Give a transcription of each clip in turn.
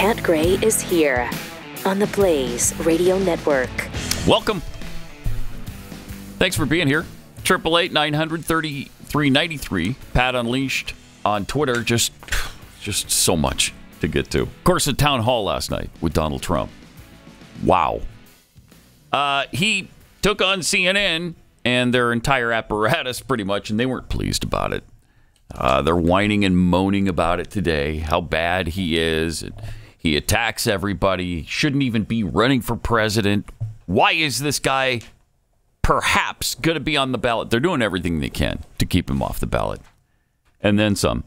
Grant Gray is here on the Blaze Radio Network. Welcome. Thanks for being here. 888-900-3393. Pat Unleashed on Twitter. Just so much to get to. Of course, the town hall last night with Donald Trump. Wow. He took on CNN and their entire apparatus pretty much, and they weren't pleased about it. They're whining and moaning about it today, how bad he is. He attacks everybody. Shouldn't even be running for president. Why is this guy perhaps going to be on the ballot? They're doing everything they can to keep him off the ballot. And then some.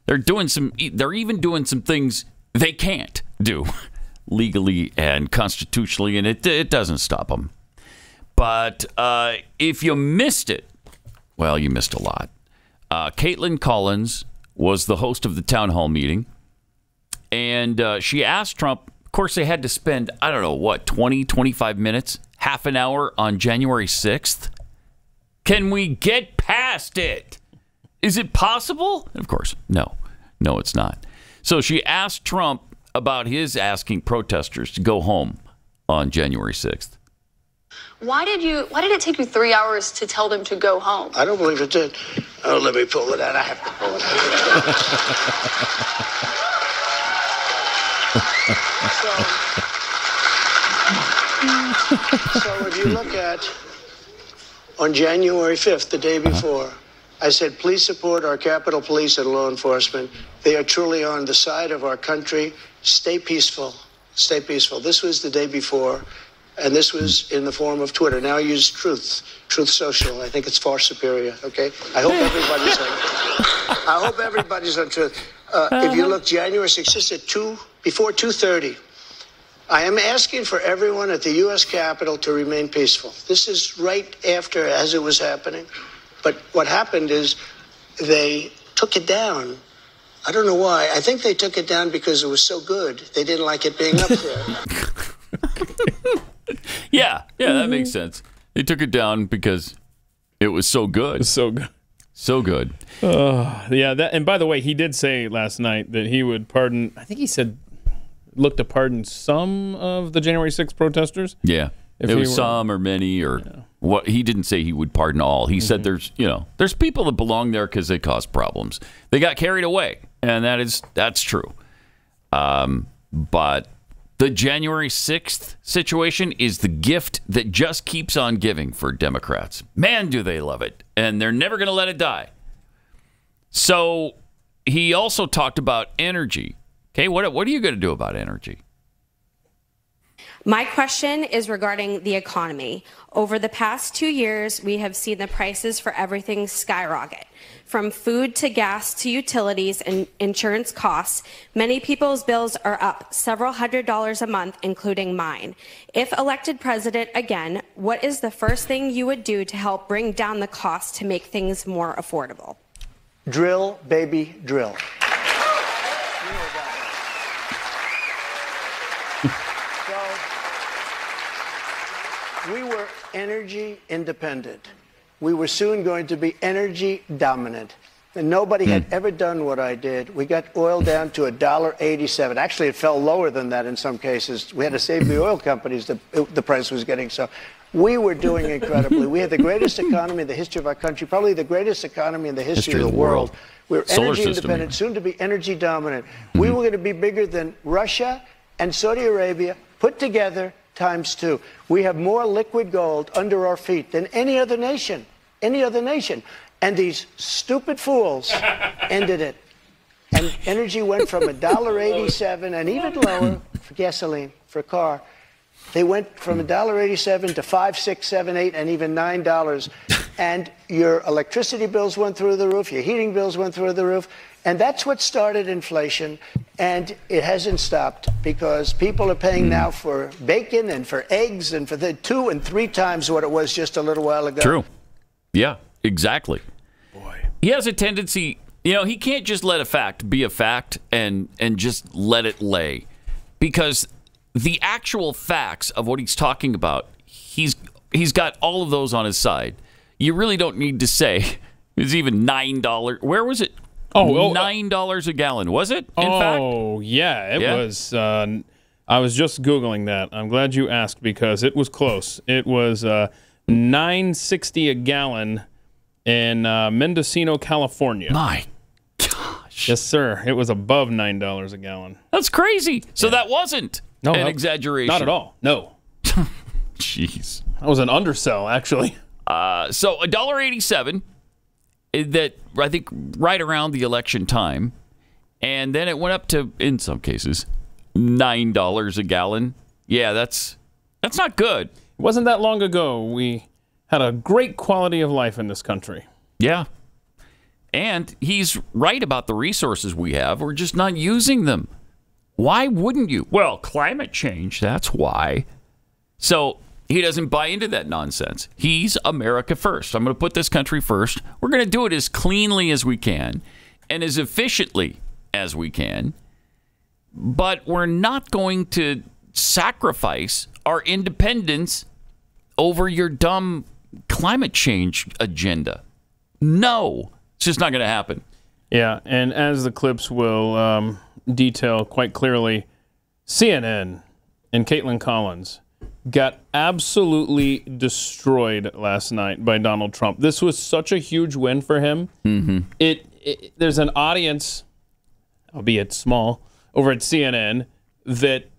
They're even doing some things they can't do legally and constitutionally, and it doesn't stop them. But if you missed it, well, you missed a lot. Caitlin Collins was the host of the town hall meeting, and she asked Trump, of course, they had to spend, 20, 25 minutes, half an hour on January 6th. Can we get past it? Is it possible? And of course, no, it's not. So she asked Trump about his asking protesters to go home on January 6th. Why did it take you 3 hours to tell them to go home? I don't believe it did. Oh, let me pull it out. I have to pull it out. So if you look at, on January 5th, the day before, I said, please support our Capitol Police and law enforcement. They are truly on the side of our country. Stay peaceful. Stay peaceful. This was the day before. And this was in the form of Twitter. Now I use Truth Social. I think it's far superior, okay? I hope everybody's on Truth. If you look January 6th, just at before 2:30, I am asking for everyone at the U.S. Capitol to remain peaceful. This is right after, as it was happening. But what happened is they took it down. I don't know why. I think they took it down because it was so good. They didn't like it being up there. Yeah, that makes sense. They took it down because it was so good. So good. And by the way, he did say last night that he would pardon, I think he said, look to pardon some of the January 6th protesters. Yeah. It was some or many or what. He didn't say he would pardon all. He said there's people that belong there because they caused problems. They got carried away, and that's true. But the January 6th situation is the gift that just keeps on giving for Democrats. Man, do they love it. And they're never going to let it die. So he also talked about energy. Okay, what are you going to do about energy? My question is regarding the economy. Over the past 2 years, we have seen the prices for everything skyrocket. From food to gas to utilities and insurance costs, many people's bills are up several $100s a month, including mine. If elected president again, what is the first thing you would do to help bring down the cost to make things more affordable? Drill, baby, drill. We were energy independent. We were soon going to be energy dominant. And nobody had ever done what I did. We got oil down to $1.87. Actually, it fell lower than that in some cases. We had to save the oil companies. The price was getting so. We were doing incredibly. We had the greatest economy in the history of our country, probably the greatest economy in the history of the world. We were energy independent, soon to be energy dominant. We were going to be bigger than Russia and Saudi Arabia put together ×2. We have more liquid gold under our feet than any other nation. And these stupid fools ended it. And energy went from $1.87 and even lower for gasoline, for a car. They went from $1.87 to $5, $6, $7, $8, and even $9. And your electricity bills went through the roof. Your heating bills went through the roof. And that's what started inflation. And it hasn't stopped because people are paying now for bacon and for eggs and for the 2 and 3 times what it was just a little while ago. True. Yeah, exactly. Boy. He has a tendency, he can't just let a fact be a fact and just let it lay. Because the actual facts of what he's talking about, he's got all of those on his side. You really don't need to say it's even $9. Where was it? $9 a gallon, was it? In fact? Oh, yeah, it was. I was just Googling that. I'm glad you asked because it was close. It was $9.60 a gallon in Mendocino, California. My gosh. Yes, sir. It was above $9 a gallon. That's crazy. So that wasn't an exaggeration. Not at all. No. Jeez. That was an undersell, actually. So $1.87, that I think right around the election time, and then it went up to, in some cases, $9 a gallon. Yeah, that's not good. It wasn't that long ago we had a great quality of life in this country. Yeah. And he's right about the resources we have. We're just not using them. Why wouldn't you? Well, climate change, that's why. So he doesn't buy into that nonsense. He's America first. I'm going to put this country first. We're going to do it as cleanly as we can and as efficiently as we can. But we're not going to sacrifice our independence over your dumb climate change agenda. No, it's just not going to happen. Yeah, and as the clips will detail quite clearly, CNN and Caitlin Collins got absolutely destroyed last night by Donald Trump. This was such a huge win for him. Mm-hmm. There's an audience, albeit small, over at CNN that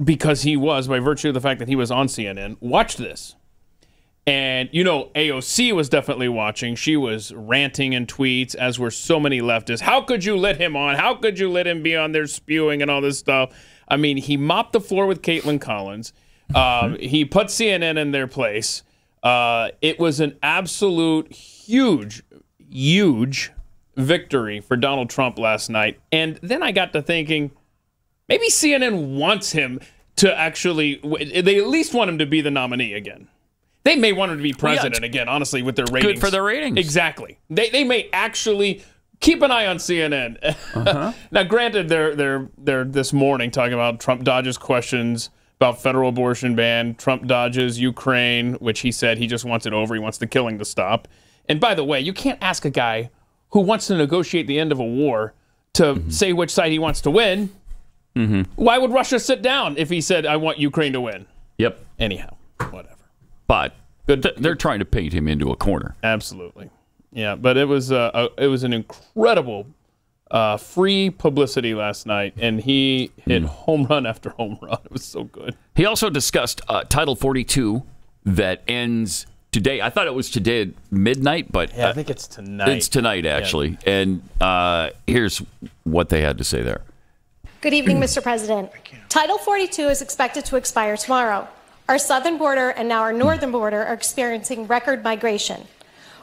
because he was, by virtue of the fact that he was on CNN, watched this. And, you know, AOC was definitely watching. She was ranting in tweets, as were so many leftists. How could you let him on? How could you let him be on there spewing and all this stuff? I mean, he mopped the floor with Caitlin Collins. He put CNN in their place. It was an absolute huge victory for Donald Trump last night. And then I got to thinking, maybe CNN wants him to actually, they at least want him to be the nominee again. They may want him to be president again, honestly, with their ratings. Good for their ratings. Exactly. They may actually keep an eye on CNN. Uh-huh. Now, granted, they're this morning talking about Trump dodges questions about federal abortion ban. Trump dodges Ukraine, which he said he just wants it over. He wants the killing to stop. And by the way, you can't ask a guy who wants to negotiate the end of a war to say which side he wants to win. Mm-hmm. Why would Russia sit down if he said, I want Ukraine to win? Yep. Anyhow, whatever. But they're trying to paint him into a corner. Absolutely. Yeah, but it was an incredible free publicity last night, and he hit home run after home run. It was so good. He also discussed Title 42 that ends today. I thought it was today at midnight, but I think it's tonight. It's tonight, actually. Yeah. And here's what they had to say there. Good evening, Mr. President. Title 42 is expected to expire tomorrow. Our southern border and now our northern border are experiencing record migration.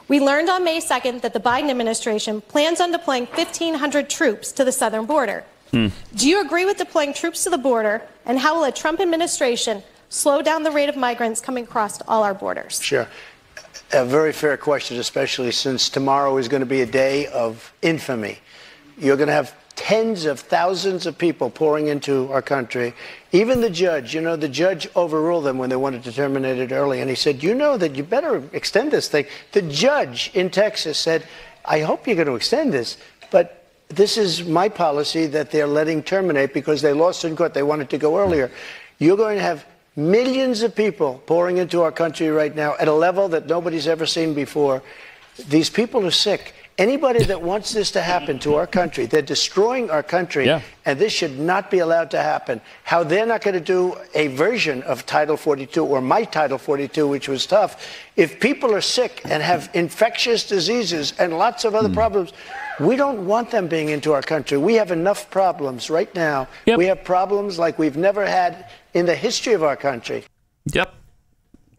We learned on May 2nd that the Biden administration plans on deploying 1,500 troops to the southern border. Do you agree with deploying troops to the border, and how will a Trump administration slow down the rate of migrants coming across all our borders? Sure. A very fair question, especially since tomorrow is going to be a day of infamy. You're going to have tens of thousands of people pouring into our country. Even the judge, the judge overruled them when they wanted to terminate it early. And he said, that you better extend this thing. The judge in Texas said, I hope you're going to extend this, but this is my policy that they're letting terminate because they lost in court. They wanted to go earlier. You're going to have millions of people pouring into our country right now at a level that nobody's ever seen before. These people are sick. Anybody that wants this to happen to our country, they're destroying our country, and this should not be allowed to happen. How they're not going to do a version of Title 42 or my Title 42, which was tough. If people are sick and have infectious diseases and lots of other problems, we don't want them being into our country. We have enough problems right now. Yep. We have problems like we've never had in the history of our country. Yep.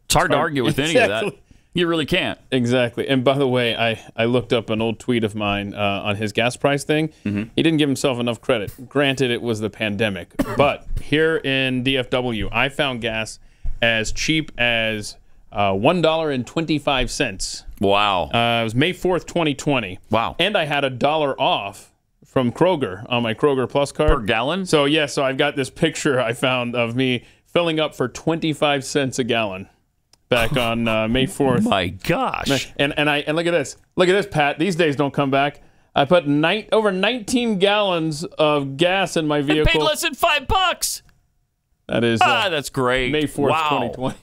It's hard to argue with any of that. You really can't. Exactly. And by the way, I looked up an old tweet of mine on his gas price thing. Mm-hmm. He didn't give himself enough credit. Granted, it was the pandemic. But here in DFW, I found gas as cheap as $1.25. Wow. It was May 4th, 2020. Wow. And I had $1 off from Kroger on my Kroger Plus card. Per gallon? So, so I've got this picture I found of me filling up for 25 cents a gallon. Back on May 4th. My gosh. And look at this. Look at this, Pat. These days don't come back. I put over 19 gallons of gas in my vehicle. Paid less than $5. That is that's great. May 4th, wow. 2020.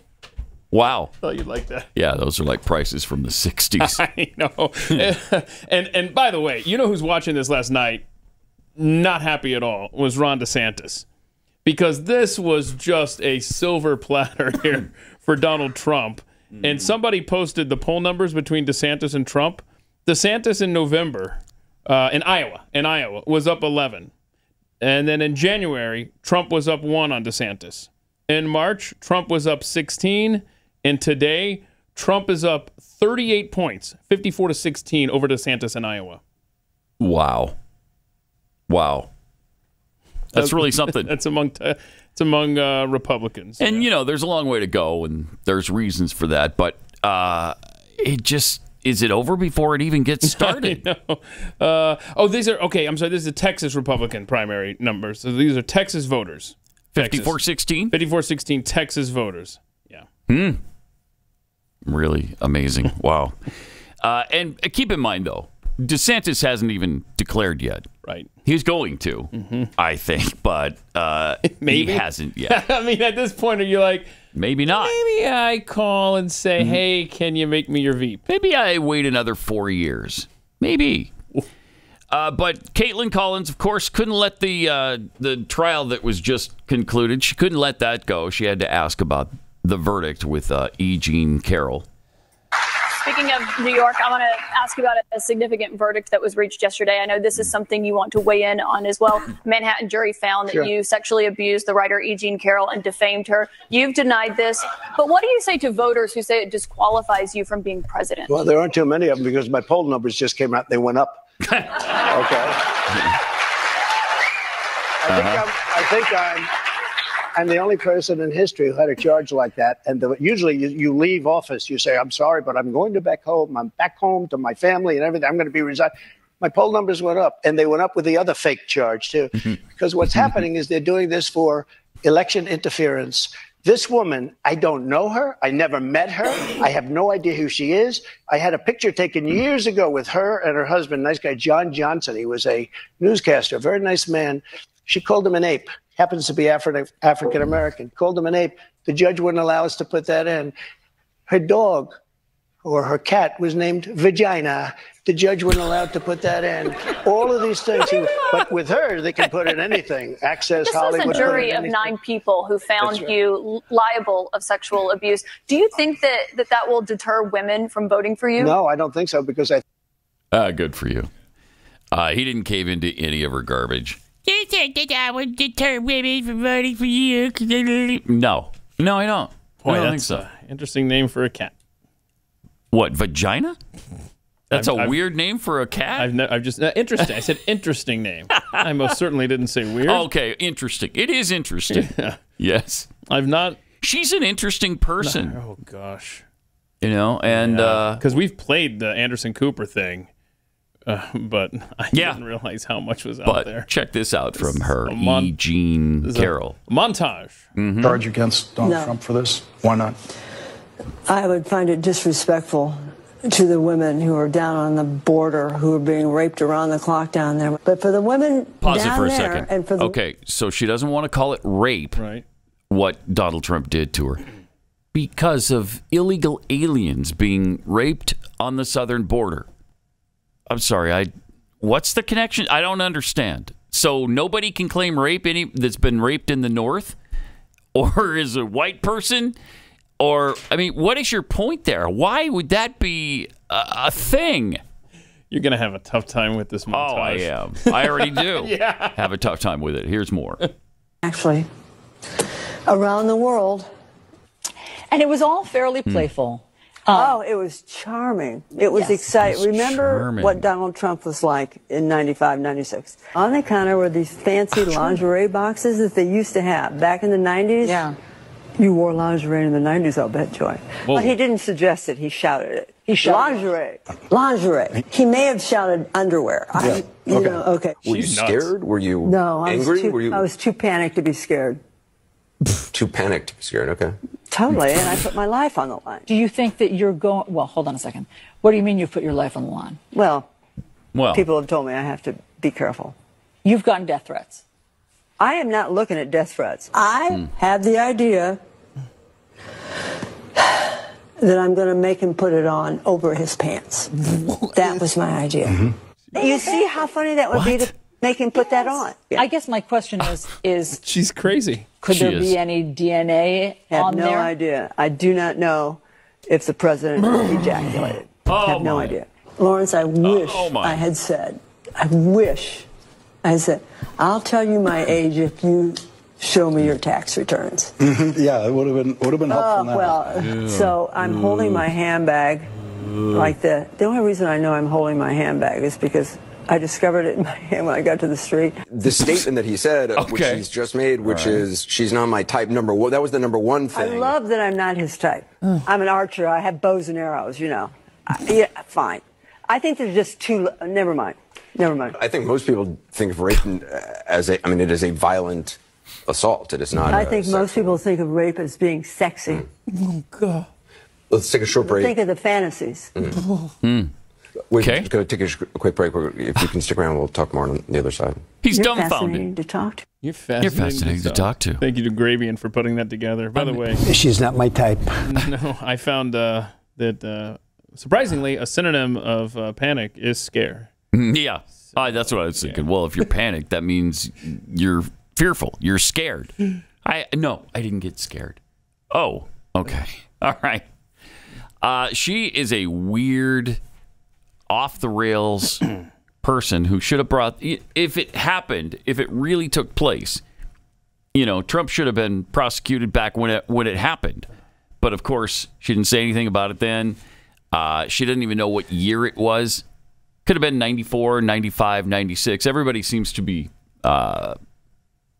Wow. Oh, you'd like that. Yeah, those are like prices from the 60s. I know. and by the way, you know who's watching this last night? Not happy at all was Ron DeSantis. Because this was just a silver platter here for Donald Trump. And somebody posted the poll numbers between DeSantis and Trump. DeSantis in November, in Iowa, was up 11. And then in January, Trump was up 1 on DeSantis. In March, Trump was up 16. And today, Trump is up 38 points, 54-16 over DeSantis in Iowa. Wow. That's really something. It's among Republicans. And, you know, there's a long way to go, and there's reasons for that. But is it over before it even gets started? These are, okay, I'm sorry, this is the Texas Republican primary numbers. So these are Texas voters. 54-16? 54-16 Texas voters. Yeah. Really amazing. Wow. And keep in mind, though, DeSantis hasn't even declared yet. Right. He's going to, I think, but maybe he hasn't yet. I mean, at this point, are you like, maybe not? Maybe I call and say, hey, can you make me your VP? Maybe I wait another 4 years. Maybe. But Caitlin Collins, of course, couldn't let the trial that was just concluded, she couldn't let that go. She had to ask about the verdict with E. Jean Carroll. Speaking of New York, I want to ask you about a significant verdict that was reached yesterday. I know this is something you want to weigh in on as well. Manhattan jury found that you sexually abused the writer E. Jean Carroll and defamed her. You've denied this. But what do you say to voters who say it disqualifies you from being president? Well, there aren't too many of them because my poll numbers just came out. They went up. Okay. I think I'm the only person in history who had a charge like that. And usually you leave office, you say, I'm sorry, but I'm going back home. I'm back home to my family and everything. I'm going to be resigned. My poll numbers went up, and they went up with the other fake charge, too. Because what's happening is they're doing this for election interference. This woman, I don't know her. I never met her. I have no idea who she is. I had a picture taken years ago with her and her husband, nice guy, John Johnson. He was a newscaster, a very nice man. She called him an ape. Happens to be African-American. Called him an ape. The judge wouldn't allow us to put that in. Her dog or her cat was named Vagina. The judge wouldn't allow to put that in. All of these things. But with her, they can put in anything. Access, this Hollywood. This was a jury of 9 people who found you liable of sexual abuse. Do you think that will deter women from voting for you? No, I don't think so because good for you. He didn't cave into any of her garbage. Do you think that I would deter women from voting for you? No, I don't. Boy, I don't that's think so. Interesting name for a cat. What, Vagina? That's a weird name for a cat? I've just interesting. I said interesting name. I most certainly didn't say weird. Okay, interesting. It is interesting. Yeah. Yes. I've not. She's an interesting person. Oh gosh. You know, and because we've played the Anderson Cooper thing. But I didn't realize how much was out there. But check this out from her, E. Jean Carroll. Montage. Charge against Donald Trump for this? Why not? I would find it disrespectful to the women who are down on the border, who are being raped around the clock down there. But for the women Pause down it for a there, second. and for the Okay, so she doesn't want to call it rape, right? What Donald Trump did to her. Because of illegal aliens being raped on the southern border. I'm sorry, what's the connection? I don't understand. So nobody can claim rape that's been raped in the North? Or is a white person? Or, I mean, what is your point there? Why would that be a thing? You're going to have a tough time with this montage. Oh, I am. I already do have a tough time with it. Here's more. Actually, around the world. And it was all fairly playful. It was charming. It was exciting. Remember what Donald Trump was like in 95, 96. On the counter were these fancy lingerie boxes that they used to have back in the 90s. Yeah. You wore lingerie in the 90s, I'll bet, Joy. Whoa. But he didn't suggest it. He shouted it. He shouted lingerie. Lingerie. He may have shouted underwear. Okay. Were you scared? Were you angry? I was too panicked to be scared. Too panicked to be scared, okay. Totally, and I put my life on the line. Do you think that you're going... Well, hold on a second. What do you mean you put your life on the line? Well, Well, people have told me I have to be careful. You've gotten death threats. I am not looking at death threats. I have the idea that I'm going to make him put it on over his pants. That was my idea. You see how funny that would be to make him put that on? Yeah. I guess my question is she's crazy. Could there be any DNA on there? I have no idea. I do not know if the president ejaculated. I have no idea. Lawrence, I wish I had said, I'll tell you my age if you show me your tax returns. Yeah, it would have been helpful now. Well, so I'm holding my handbag like that. The only reason I know I'm holding my handbag is because I discovered it in my hand when I got to the street. The statement that he said, which he's just made, which is, she's not my type, number one. That was the number one thing. I love that I'm not his type. I'm an archer. I have bows and arrows, you know. Yeah, fine. I think there's just too... Never mind. I think most people think of rape as it is a violent assault. It is not. I think most people think of rape as being sexy. Oh, God. Let's take a short break. Think of the fantasies. We're going to take a quick break. If you can stick around, we'll talk more on the other side. He's You're dumbfounded. Fascinating to talk to. You're fascinating to talk to. Thank you to Gravian for putting that together. By the way, She's not my type. no, I found that surprisingly, a synonym of panic is scare. Yeah, that's what I was thinking. Well, if you're panicked, that means you're fearful. You're scared. I didn't get scared. Oh, okay. All right. She is a weird, off-the-rails person who should have brought... If it happened, if it really took place, Trump should have been prosecuted back when it happened. But, of course, she didn't say anything about it then. She didn't even know what year it was. Could have been 94, 95, 96. Everybody seems to be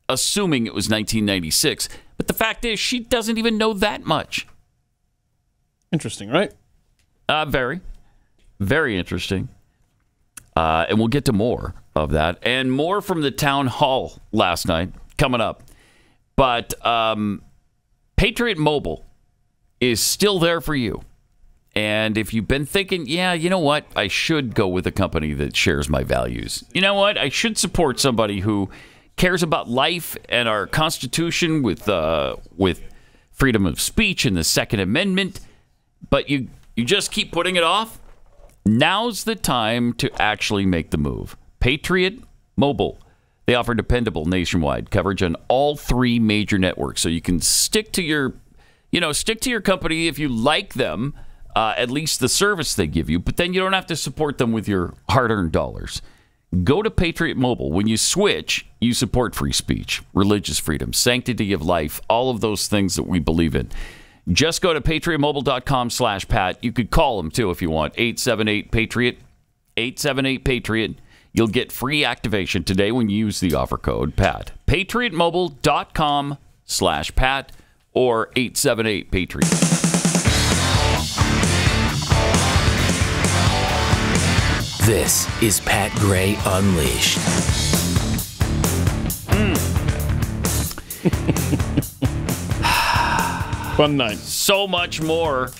assuming it was 1996. But the fact is, she doesn't even know that much. Interesting, right? Very, very interesting. And we'll get to more of that and more from the town hall last night coming up. But Patriot Mobile is still there for you. And if you've been thinking, yeah, you know what? I should go with a company that shares my values. You know what? I should support somebody who cares about life and our Constitution with freedom of speech and the Second Amendment. But you just keep putting it off. Now's the time to actually make the move. Patriot Mobile. They offer dependable nationwide coverage on all three major networks. So you can stick to your company if you like them. At least the service they give you, but then you don't have to support them with your hard-earned dollars. Go to Patriot Mobile. When you switch, you support free speech, religious freedom, sanctity of life, all of those things that we believe in. Just go to patriotmobile.com/Pat. You could call them, too, if you want. 878-PATRIOT. 878-PATRIOT. You'll get free activation today when you use the offer code PAT. patriotmobile.com/Pat or 878-PATRIOT. This is Pat Gray Unleashed. Fun night. So much more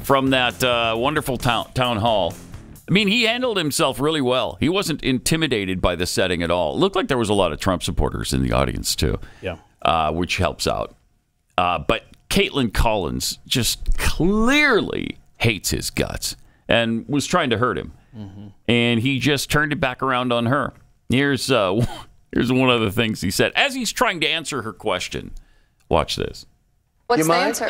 from that wonderful town hall. I mean, he handled himself really well. He wasn't intimidated by the setting at all. It looked like there was a lot of Trump supporters in the audience, too. Yeah. Which helps out. But Caitlin Collins just clearly hates his guts and was trying to hurt him. And he just turned it back around on her. Here's one of the things he said as he's trying to answer her question. Watch this. What's the answer?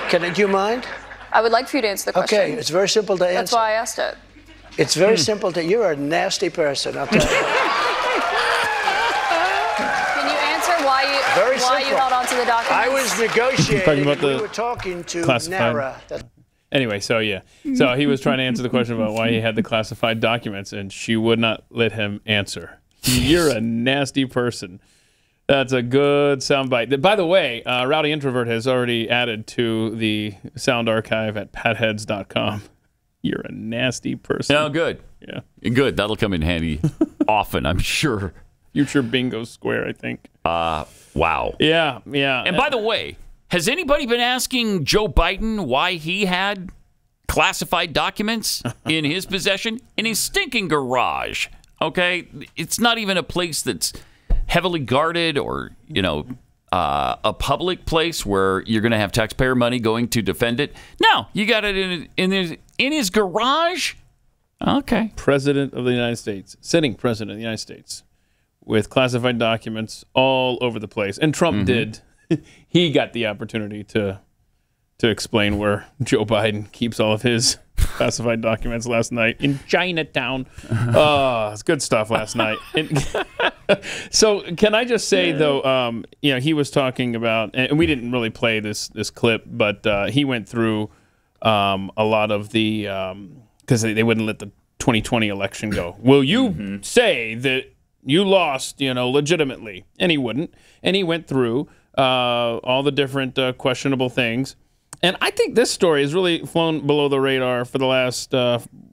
Do you mind? I would like for you to answer the question. Okay, it's very simple to answer. That's why I asked it. It's very simple to... You're a nasty person, I'll tell you. Can you answer why you held on to the documents? I was negotiating. We were talking to classified. NARA. Anyway, so he was trying to answer the question about why he had the classified documents, and she would not let him answer. You're a nasty person. That's a good soundbite. By the way, Rowdy Introvert has already added to the sound archive at patheads.com. You're a nasty person. Oh, good. Yeah. Good. That'll come in handy often, I'm sure. Future bingo square, I think. Wow. Yeah. And by the way, has anybody been asking Joe Biden why he had classified documents in his possession in his stinking garage. Okay? It's not even a place that's heavily guarded or, a public place where you're going to have taxpayer money going to defend it. No, you got it in his garage. Okay. President of the United States, sitting president of the United States, with classified documents all over the place. And Trump did. He got the opportunity to explain where Joe Biden keeps all of his classified documents last night in Chinatown. Oh, it's good stuff last night. So can I just say, though, he was talking about, and we didn't really play this clip, but he went through a lot of the, because they wouldn't let the 2020 election go. Will you say that you lost, legitimately? And he wouldn't. And he went through all the different questionable things. And I think this story has really flown below the radar for the last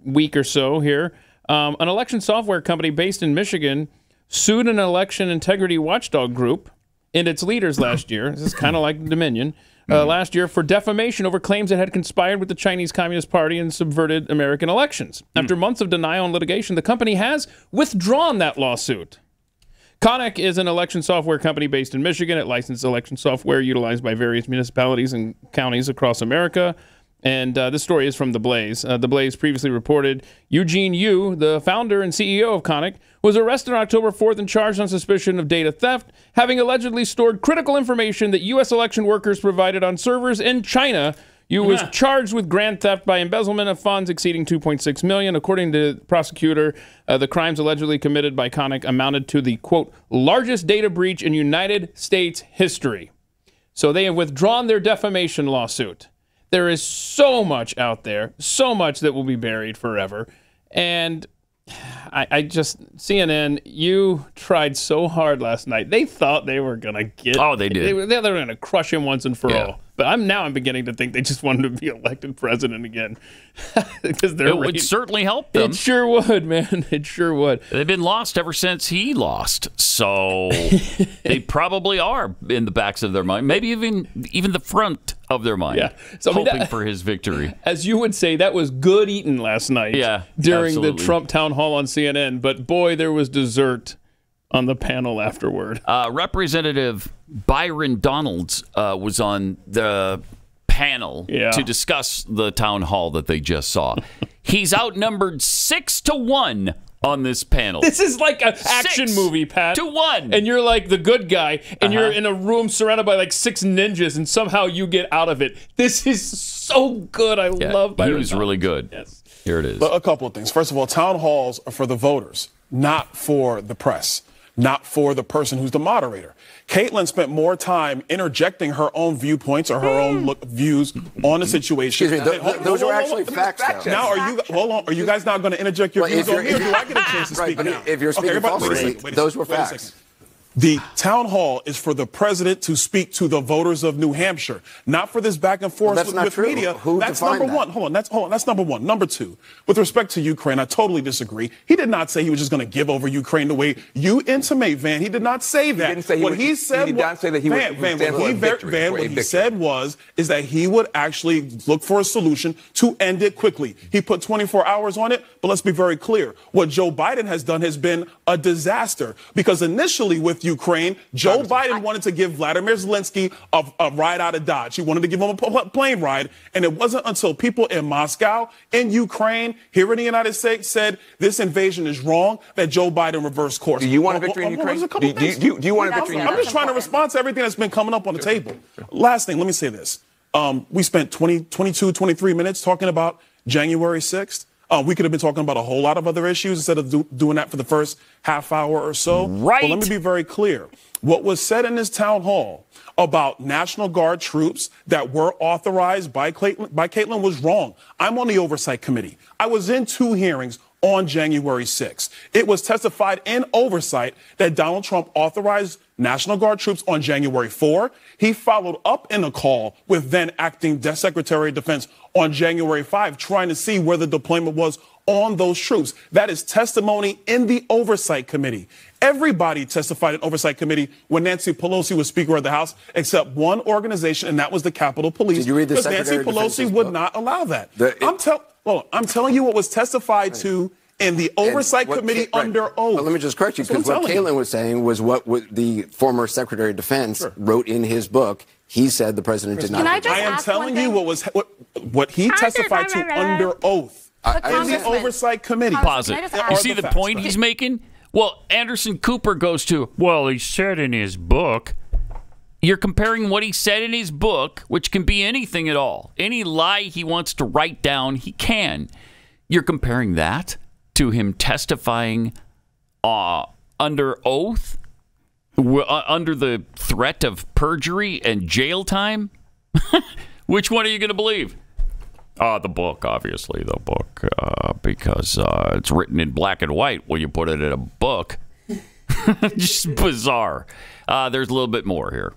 week or so here. An election software company based in Michigan sued an election integrity watchdog group and its leaders last year. This is kind of like Dominion. Last year for defamation over claims it had conspired with the Chinese Communist Party and subverted American elections. After months of denial and litigation, the company has withdrawn that lawsuit. Conic is an election software company based in Michigan. It licenses election software utilized by various municipalities and counties across America. And this story is from The Blaze. The Blaze previously reported Eugene Yu, the founder and CEO of Conic, was arrested on October 4th and charged on suspicion of data theft, having allegedly stored critical information that U.S. election workers provided on servers in China. Yu was charged with grand theft by embezzlement of funds exceeding $2.6 million. According to the prosecutor, the crimes allegedly committed by Conic amounted to the, quote, largest data breach in United States history. So they have withdrawn their defamation lawsuit. There is so much out there, so much that will be buried forever. And I just, CNN, you tried so hard last night. They thought they were going to get... Oh, they did. They were going to crush him once and for all. But I'm beginning to think they just wanted to be elected president again. Because it would certainly help them. It sure would, man. It sure would. They've been lost ever since he lost. So they probably are in the backs of their mind. Maybe even the front of their mind. Yeah. So, hoping for his victory. As you would say, that was good eating last night. Yeah, during absolutely. The Trump town hall on CNN. But boy, there was dessert on the panel afterward. Representative Byron Donalds was on the panel to discuss the town hall that they just saw. He's outnumbered 6-1 on this panel. This is like an action movie, Pat. 6-1. And you're like the good guy, and you're in a room surrounded by like 6 ninjas, and somehow you get out of it. This is so good. I love Byron. He was really good. Yes. Here it is. But a couple of things. First of all, town halls are for the voters, not for the press, not for the person who's the moderator. Caitlin spent more time interjecting her own viewpoints or her own views on the situation. Excuse me, those are actually facts, though. Now, are you guys not going to interject your views on me, or do I get a chance to speak now? If you're speaking falsely, those were facts. The town hall is for the president to speak to the voters of New Hampshire, not for this back and forth with media. That's number one. Hold on. That's number one. Number two, with respect to Ukraine, I totally disagree. He did not say he was just going to give over Ukraine the way you intimate, Van. He did not say that. He didn't say what he said is that he would actually look for a solution to end it quickly. He put 24 hours on it, but let's be very clear. What Joe Biden has done has been a disaster, because initially with Ukraine, Joe Biden wanted to give Vladimir Zelensky a ride out of Dodge. He wanted to give him a plane ride, and it wasn't until people in Moscow, in Ukraine, here in the United States said this invasion is wrong that Joe Biden reversed course. Do you want a victory in Ukraine? Do you want a victory in Ukraine? I'm just trying to respond to everything that's been coming up on the table. Last thing, let me say this. We spent 22, 23 minutes talking about January 6th. We could have been talking about a whole lot of other issues instead of doing that for the first half hour or so. Right. But let me be very clear. What was said in this town hall about National Guard troops that were authorized by Caitlin was wrong. I'm on the Oversight Committee. I was in 2 hearings on January 6th. It was testified in oversight that Donald Trump authorized National Guard troops on January 4. He followed up in a call with then acting Secretary of Defense on January 5, trying to see where the deployment was on those troops. That is testimony in the Oversight Committee. Everybody testified in Oversight Committee when Nancy Pelosi was Speaker of the House, except one organization, and that was the Capitol Police. Did you read the because Secretary Nancy of Defense's Pelosi would book? not allow that. I'm telling you what was testified to in the Oversight Committee under oath. Well, let me just correct you, because what Caitlin was saying was what the former Secretary of Defense wrote in his book. He said the president did not. I am telling you what he testified to under oath in the Oversight Committee. Pause it. You see the point he's making? Well, Anderson Cooper goes to, well, he said in his book. You're comparing what he said in his book, which can be anything at all. Any lie he wants to write down, he can. You're comparing that to him testifying under oath, under the threat of perjury and jail time? Which one are you going to believe? The book, obviously, because it's written in black and white. Well, you put it in a book. Just bizarre. There's a little bit more here.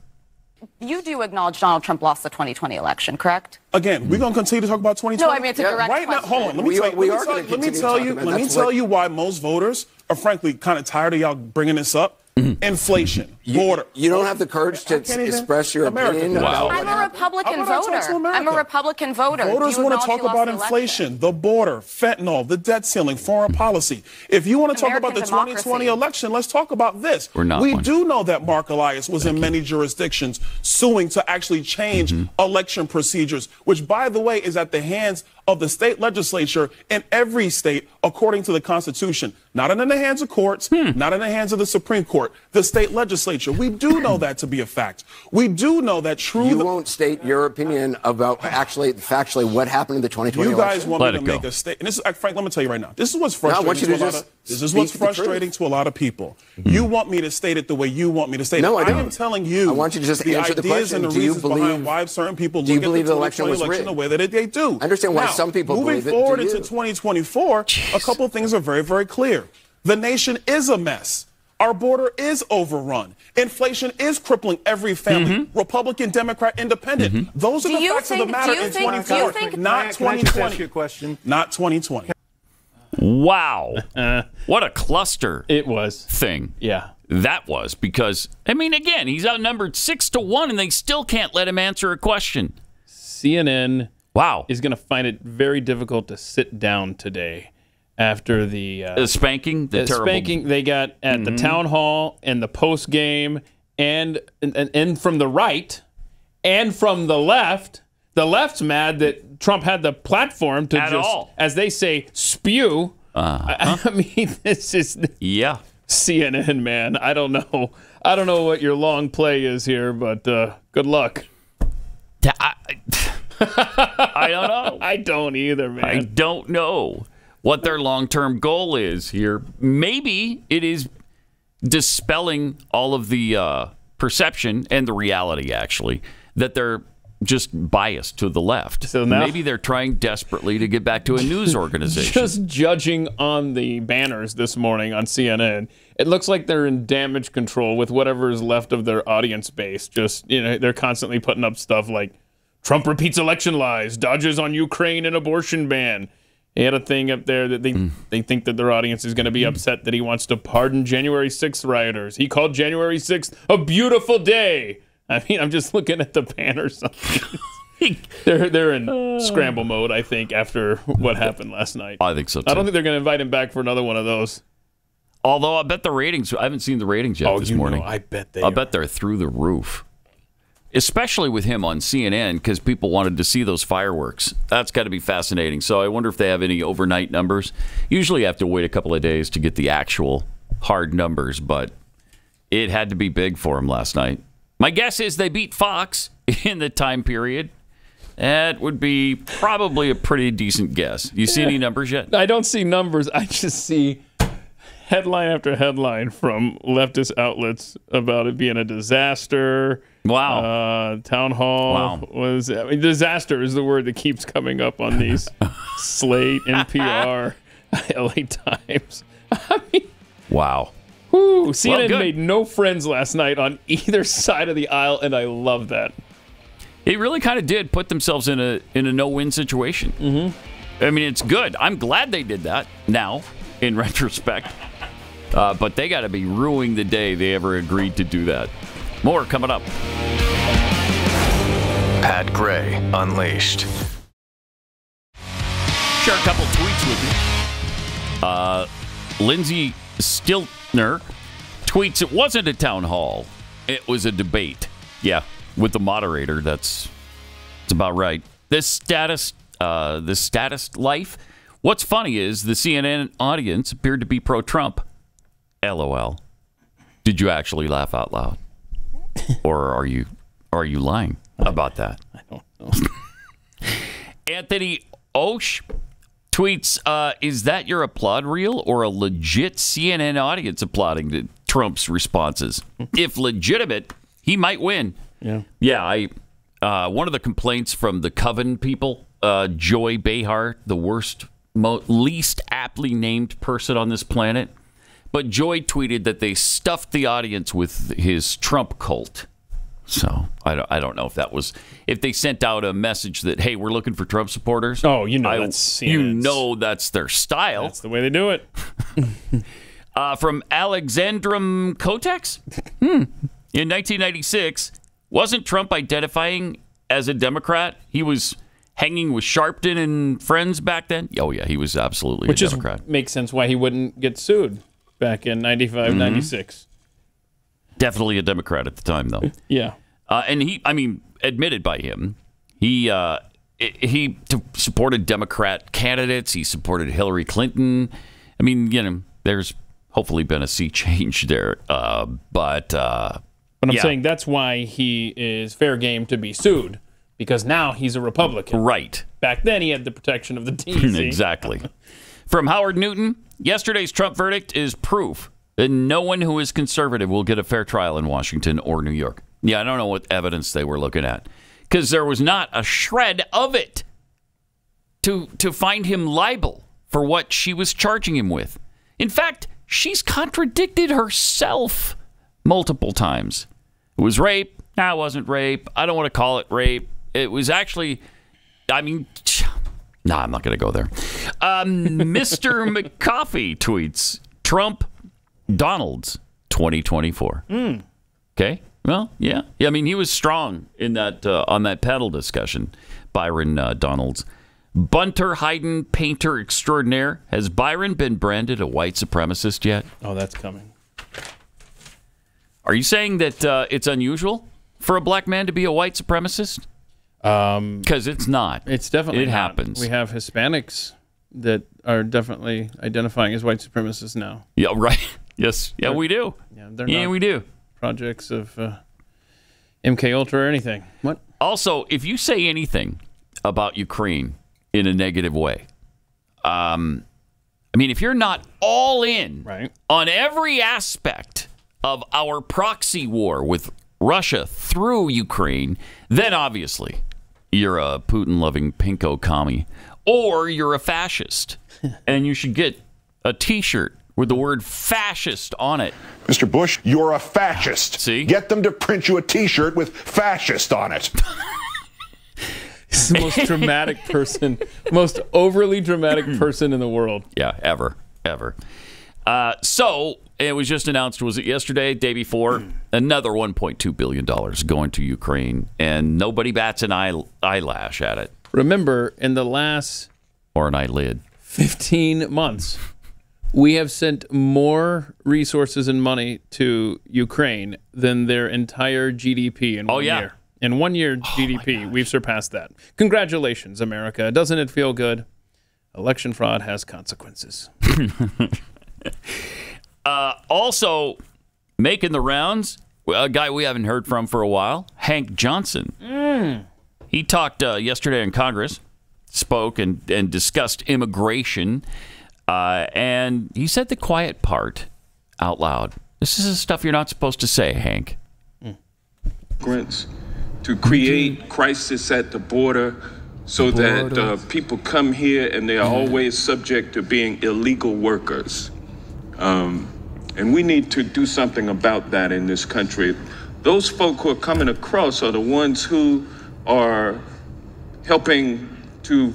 You do acknowledge Donald Trump lost the 2020 election, correct? Again, we're going to continue to talk about 2020. No, I mean, it's a direct right question. now, hold on. Let me tell you why most voters are frankly kind of tired of y'all bringing this up. Inflation, border. You don't have the courage to express your opinion about I'm a Republican voter. I'm a Republican voter. Voters want to talk about inflation, the border, fentanyl, the debt ceiling, foreign policy. If you want to talk about the 2020 election, let's talk about this. We do know that Mark Elias was in many jurisdictions suing to actually change election procedures, which, by the way, is at the hands of the state legislature in every state, according to the Constitution. Not in the hands of courts, not in the hands of the Supreme Court, the state legislature. We do know that to be a fact. We do know that You won't state your opinion about factually what happened in the 2020 election. You guys election? want me to make a statement. This is, Frank, let me tell you right now. This is what's frustrating to a lot of people. You want me to state it the way you want me to state it. No, I don't. I am telling you. I want you to just answer the question. And the reasons behind why certain people look at the 2020 election the way that they do. I understand why some people believe it. Moving forward into 2024, a couple of things are very, very clear. The nation is a mess. Our border is overrun. Inflation is crippling every family, Republican, Democrat, Independent. Those are the facts of the matter in 2024, not 2020. Not 2020. Wow. What a cluster it was. Thing. Yeah. That was because, I mean, again, he's outnumbered 6-1 and they still can't let him answer a question. CNN is going to find it very difficult to sit down today after the spanking, the spanking they got at the town hall and the post game, and from the right and from the left. The left's mad that Trump had the platform to as they say, spew. I mean, this is CNN, man. I don't know what your long play is here, but good luck. I don't know. I don't either, man. I don't know what their long-term goal is here. Maybe it is dispelling all of the perception and the reality, actually, that they're just biased to the left. So now, maybe they're trying desperately to get back to a news organization. Just judging on the banners this morning on CNN, it looks like they're in damage control with whatever is left of their audience base. Just, they're constantly putting up stuff like, Trump repeats election lies, dodges on Ukraine and abortion ban. He had a thing up there that they think that their audience is going to be upset that he wants to pardon January 6th rioters. He called January 6th a beautiful day. I mean, I'm just looking at the banners. They're in scramble mode, I think, after what happened last night. I think so, too. I don't think they're going to invite him back for another one of those. Although I bet the ratings, I haven't seen the ratings yet this morning. I bet I bet they're through the roof. Especially with him on CNN, because people wanted to see those fireworks. That's got to be fascinating. So I wonder if they have any overnight numbers. Usually you have to wait a couple of days to get the actual hard numbers, but it had to be big for him last night. My guess is they beat Fox in the time period. That would be probably a pretty decent guess. You see any numbers yet? I don't see numbers. I just see headline after headline from leftist outlets about it being a disaster. Wow. Town hall was... disaster is the word that keeps coming up on these. Slate, NPR, LA Times. I mean, wow. Whew, CNN made no friends last night on either side of the aisle, and I love that. It really kind of did put themselves in a no-win situation. I mean, it's good. I'm glad they did that now, in retrospect. But they got to be ruining the day they ever agreed to do that. More coming up. Pat Gray Unleashed. Share a couple tweets with you. Lindsay Stiltner tweets, it wasn't a town hall. It was a debate. Yeah, with the moderator. That's about right. This status life. What's funny is the CNN audience appeared to be pro-Trump. LOL. Did you actually laugh out loud? Or are you lying about that? I don't know. Anthony Osh tweets, is that your applaud reel or a legit CNN audience applauding to Trump's responses? If legitimate, he might win. Yeah. One of the complaints from the Coven people, Joy Behar, the least aptly named person on this planet. But Joy tweeted that they stuffed the audience with his Trump cult. So I don't know if they sent out a message that, hey, we're looking for Trump supporters. Oh, that's that's their style. That's the way they do it. From Alexandrum Kotex. In 1996, wasn't Trump identifying as a Democrat? He was hanging with Sharpton and friends back then. Oh, yeah, he was absolutely a Democrat. Which makes sense why he wouldn't get sued back in 95, 96. Definitely a Democrat at the time, though. Yeah. And admitted by him, he supported Democrat candidates. He supported Hillary Clinton. I mean, there's hopefully been a sea change there. But I'm saying that's why he is fair game to be sued, because now he's a Republican. Right. Back then, he had the protection of the DNC. Exactly. From Howard Newton, yesterday's Trump verdict is proof that no one who is conservative will get a fair trial in Washington or New York. Yeah, I don't know what evidence they were looking at, because there was not a shred of it to find him liable for what she was charging him with. In fact, she's contradicted herself multiple times. It was rape. No, it wasn't rape. I don't want to call it rape. It was actually, I'm not going to go there. Mr. McCoffey tweets, Trump Donalds 2024. Okay. Well, yeah. I mean, he was strong in that on that panel discussion. Byron Donalds. Bunter Hayden painter extraordinaire. Has Byron been branded a white supremacist yet? Oh, that's coming. Are you saying that it's unusual for a black man to be a white supremacist? Because it's not. It's definitely not. Happens. We have Hispanics that are definitely identifying as white supremacists now. Yeah, right. Yes. Yeah, we do. Yeah, we do. Projects of MK Ultra or anything. What? Also, if you say anything about Ukraine in a negative way, if you're not all in on every aspect of our proxy war with Russia through Ukraine, then obviously you're a Putin-loving pinko commie, or you're a fascist, and you should get a T-shirt with the word fascist on it. Mr. Bush, you're a fascist. See? Get them to print you a T-shirt with fascist on it. He's the most dramatic person, most overly dramatic person in the world. Yeah, ever. So it was just announced, was it yesterday, day before, another $1.2 billion going to Ukraine, and nobody bats an eyelash at it. Remember, in the last... Or an eyelid. 15 months, we have sent more resources and money to Ukraine than their entire GDP in 1 year. In 1 year GDP, we've surpassed that. Congratulations, America. Doesn't it feel good? Election fraud has consequences. Also, making the rounds, a guy we haven't heard from for a while, Hank Johnson. He talked yesterday in Congress, spoke and discussed immigration, and he said the quiet part out loud. This is the stuff you're not supposed to say, Hank. To create crisis at the border so that people come here and they are always subject to being illegal workers. And we need to do something about that in this country. Those folk who are coming across are the ones who are helping to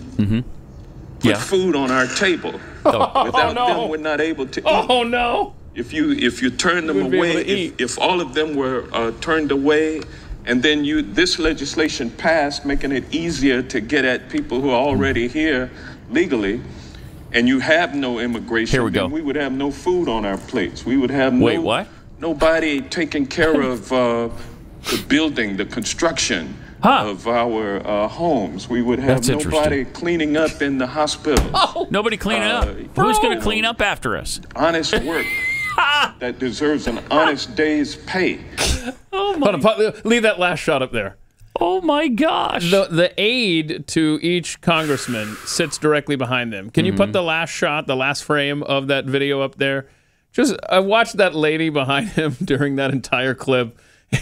put food on our table. Without them, we're not able to eat. Oh, no. If you turn them away, if all of them were turned away, and then this legislation passed, making it easier to get at people who are already here legally, and you have no immigration, then we would have no food on our plates. We would have nobody taking care of the building, the construction of our homes. We would have nobody cleaning up in the hospital. Nobody cleaning up? Who's going to clean up after us? Honest work that deserves an honest day's pay. Leave that last shot up there. Oh, my gosh. The aide to each congressman sits directly behind them. Can you put the last shot, the last frame of that video up there? I watched that lady behind him during that entire clip,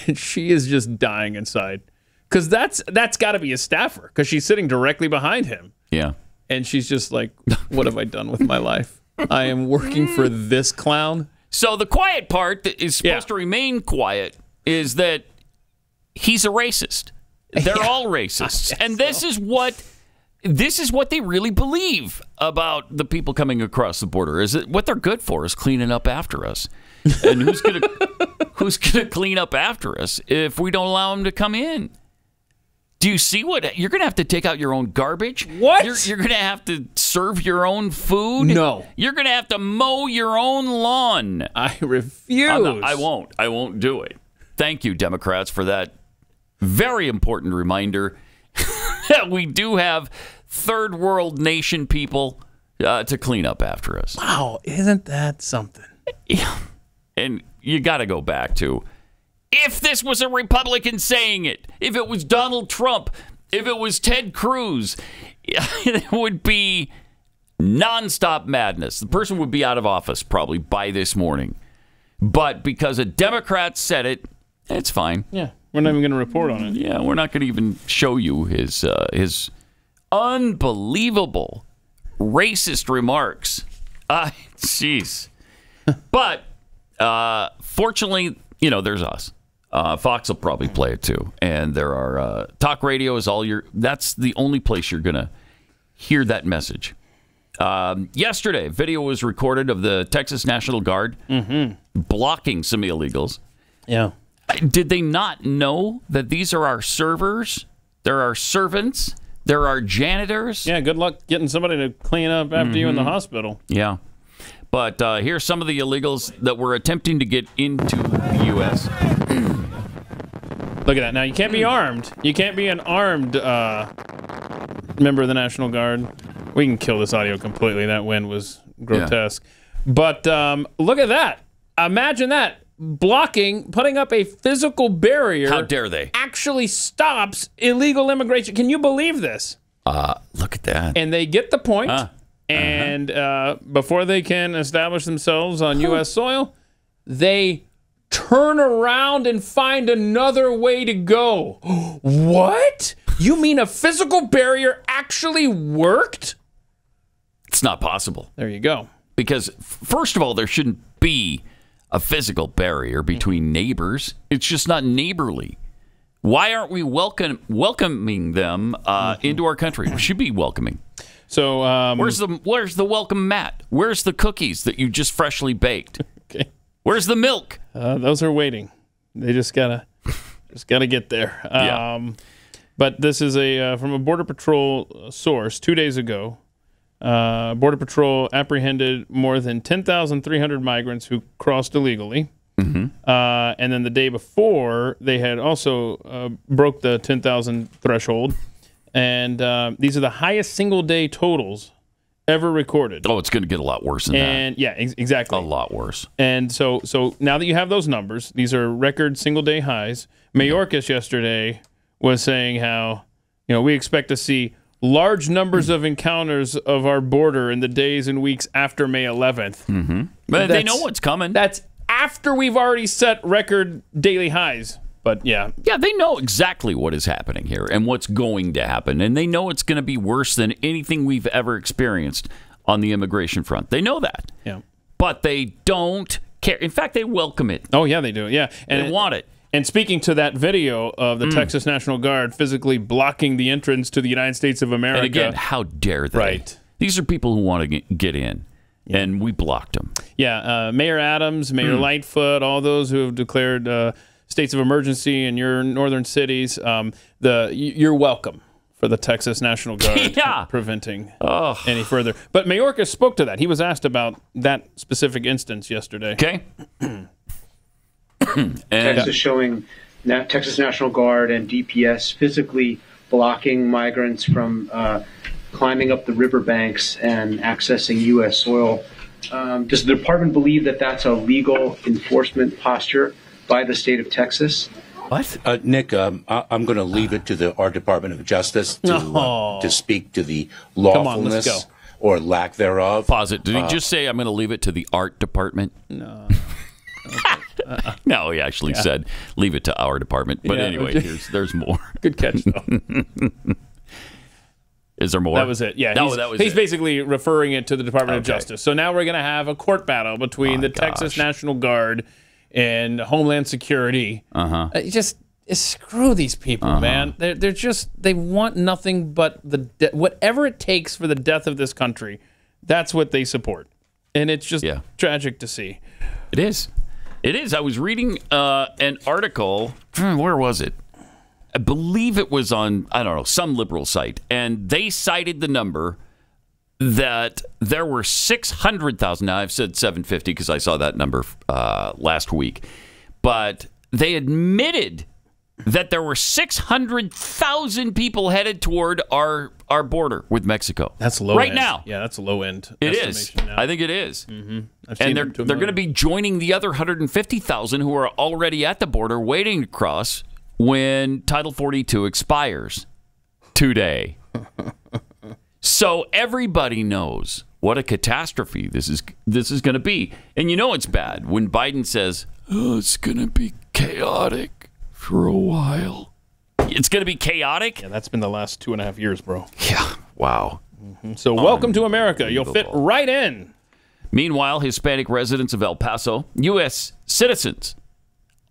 and she is just dying inside. Because that's got to be a staffer, because she's sitting directly behind him. Yeah. And she's just like, what have I done with my life? I am working for this clown. So the quiet part that is supposed to remain quiet is that he's a racist. They're all racists. And this is what they really believe about the people coming across the border. Is that what they're good for is cleaning up after us. And who's gonna clean up after us if we don't allow them to come in? Do you see what you're going to have to take out your own garbage? What? You're going to have to serve your own food? No. You're going to have to mow your own lawn. I refuse. I won't. I won't do it. Thank you, Democrats, for that very important reminder that we do have third world nation people to clean up after us. Wow, isn't that something? Yeah. And you got to go back to, if this was a Republican saying it, if it was Donald Trump, if it was Ted Cruz, it would be nonstop madness. The person would be out of office probably by this morning. But because a Democrat said it, it's fine. Yeah, we're not even going to report on it. Yeah, we're not going to even show you his unbelievable racist remarks. Jeez. But fortunately, there's us. Fox will probably play it too, and there are talk radio is that's the only place you're gonna hear that message. Yesterday, video was recorded of the Texas National Guard blocking some illegals. Yeah, did they not know that these are our servers? They're our servants. They're our janitors. Yeah, good luck getting somebody to clean up after you in the hospital. Yeah. But here's some of the illegals that were attempting to get into the U.S. Look at that. Now, you can't be armed. You can't be an armed member of the National Guard. We can kill this audio completely. That wind was grotesque. Yeah. But look at that. Imagine that. Blocking, putting up a physical barrier. How dare they? Actually stops illegal immigration. Can you believe this? Look at that. And they get the point. And before they can establish themselves on U.S. soil, they turn around and find another way to go. What? You mean a physical barrier actually worked? It's not possible. There you go. Because, first of all, there shouldn't be a physical barrier between neighbors. It's just not neighborly. Why aren't we welcoming them into our country? We should be welcoming. So where's the welcome mat? Where's the cookies that you just freshly baked? Okay. Where's the milk? Those are waiting. They just gotta get there. But this is from a Border Patrol source 2 days ago. Border Patrol apprehended more than 10,300 migrants who crossed illegally. And then the day before, they had also broke the 10,000 threshold. And these are the highest single-day totals ever recorded. Oh, it's going to get a lot worse than that. Yeah, exactly. A lot worse. And so now that you have those numbers, these are record single-day highs. Mayorkas yesterday was saying how, we expect to see large numbers of encounters of our border in the days and weeks after May 11th. But they know what's coming. That's after we've already set record daily highs. But yeah, they know exactly what is happening here and what's going to happen. And they know it's going to be worse than anything we've ever experienced on the immigration front. They know that. Yeah. But they don't care. In fact, they welcome it. Oh, yeah, they do. Yeah. And they want it. And speaking to that video of the Texas National Guard physically blocking the entrance to the United States of America. And again, how dare they? Right. These are people who want to get in, and we blocked them. Yeah, Mayor Adams, Mayor Lightfoot, all those who have declared states of emergency in your northern cities, you're welcome for the Texas National Guard preventing any further. But Mayorkas spoke to that. He was asked about that specific instance yesterday. Okay. Texas showing Texas National Guard and DPS physically blocking migrants from climbing up the riverbanks and accessing U.S. soil. Does the department believe that that's a legal enforcement posture by the state of Texas? What? Nick, I'm going to leave it to our Department of Justice to speak to the lawfulness or lack thereof. Pause it. Did he just say, I'm going to leave it to the art department? No. No, he actually said, leave it to our department. But anyway, there's more. Good catch, though. Is there more? That was it. Yeah, he's basically referring it to the Department of Justice. So now we're going to have a court battle between Texas National Guard and Homeland Security. Just screw these people, man. They want nothing but whatever it takes for the death of this country. That's what they support, and it's just tragic to see. It is. It is. I was reading an article. Where was it? I believe it was on, I don't know, some liberal site, and they cited the number that there were 600,000. Now, I've said 750 because I saw that number last week. But they admitted that there were 600,000 people headed toward our border with Mexico. That's low right end. Now. Yeah, that's a low end. It is. Now. I think it is. Mm-hmm. And they're going to be joining the other 150,000 who are already at the border waiting to cross when Title 42 expires today. So everybody knows what a catastrophe this is going to be. And you know it's bad when Biden says, it's going to be chaotic for a while. It's going to be chaotic? Yeah, that's been the last 2.5 years, bro. Yeah, wow. Mm-hmm. So welcome to America. You'll fit right in. Meanwhile, Hispanic residents of El Paso, U.S. citizens,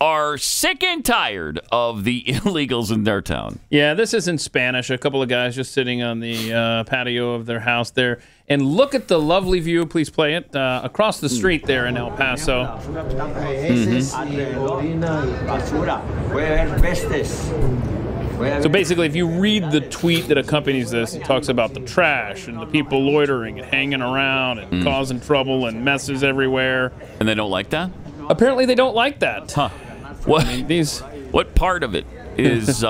are sick and tired of the illegals in their town. Yeah, this is in Spanish. A couple of guys just sitting on the patio of their house there. And look at the lovely view. Please play it. Across the street there in El Paso. So basically, if you read the tweet that accompanies this, it talks about the trash and the people loitering and hanging around and causing trouble and messes everywhere. And they don't like that? Apparently they don't like that. Huh. What? I mean, what part of it is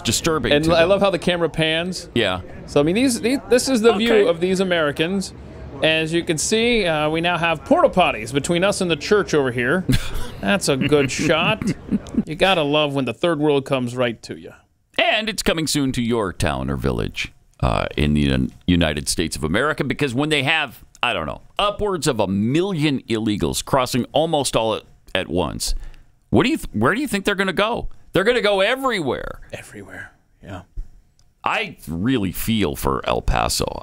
disturbing? And I love how the camera pans. Yeah. So I mean, this is the view of these Americans. As you can see, we now have porta potties between us and the church over here. That's a good shot. You gotta love when the third world comes right to you. And it's coming soon to your town or village in the United States of America, because when they have, I don't know, upwards of 1 million illegals crossing almost all at once, where do you think they're going to go? They're going to go everywhere. Everywhere, yeah. I really feel for El Paso.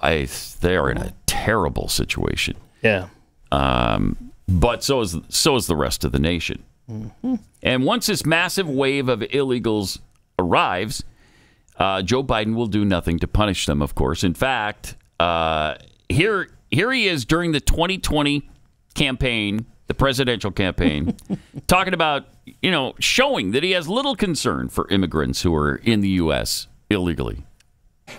They're in a terrible situation. Yeah. But so is the rest of the nation. Mm-hmm. And once this massive wave of illegals arrives, Joe Biden will do nothing to punish them, of course. In fact, here he is during the 2020 campaign, the presidential campaign, talking about, showing that he has little concern for immigrants who are in the U.S. illegally.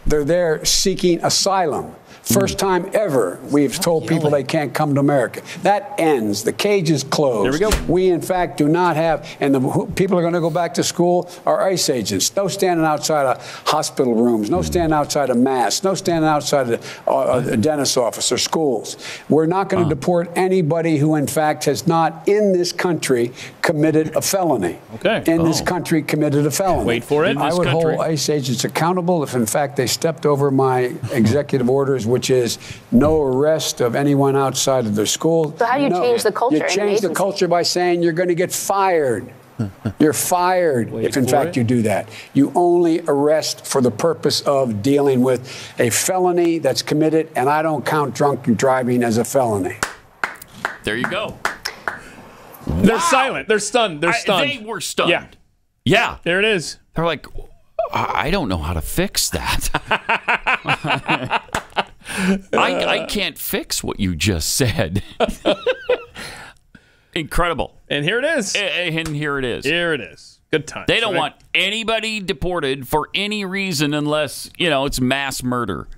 They're there seeking asylum. First time ever we've told people they can't come to America. That ends. The cage is closed. There we go. We, in fact, do not have, and the people are going to go back to school are ICE agents. No standing outside of hospital rooms. No standing outside of masks. No standing outside of a dentist's office or schools. We're not going to deport anybody who, in fact, has not in this country committed a felony. Okay. In this country committed a felony. Wait for it. I would hold ICE agents accountable if, in fact, they stepped over my executive orders, which is no arrest of anyone outside of their school. So how do you change the culture? You change the culture by saying you're going to get fired. You're fired if, in fact, you do that. You only arrest for the purpose of dealing with a felony that's committed, and I don't count drunk driving as a felony. There you go. They're silent. They're stunned. They're stunned. They were stunned. Yeah. Yeah. There it is. They're like, I don't know how to fix that. I can't fix what you just said. Incredible. And here it is. And here it is. Here it is. Good times. They don't want anybody deported for any reason unless, it's mass murder.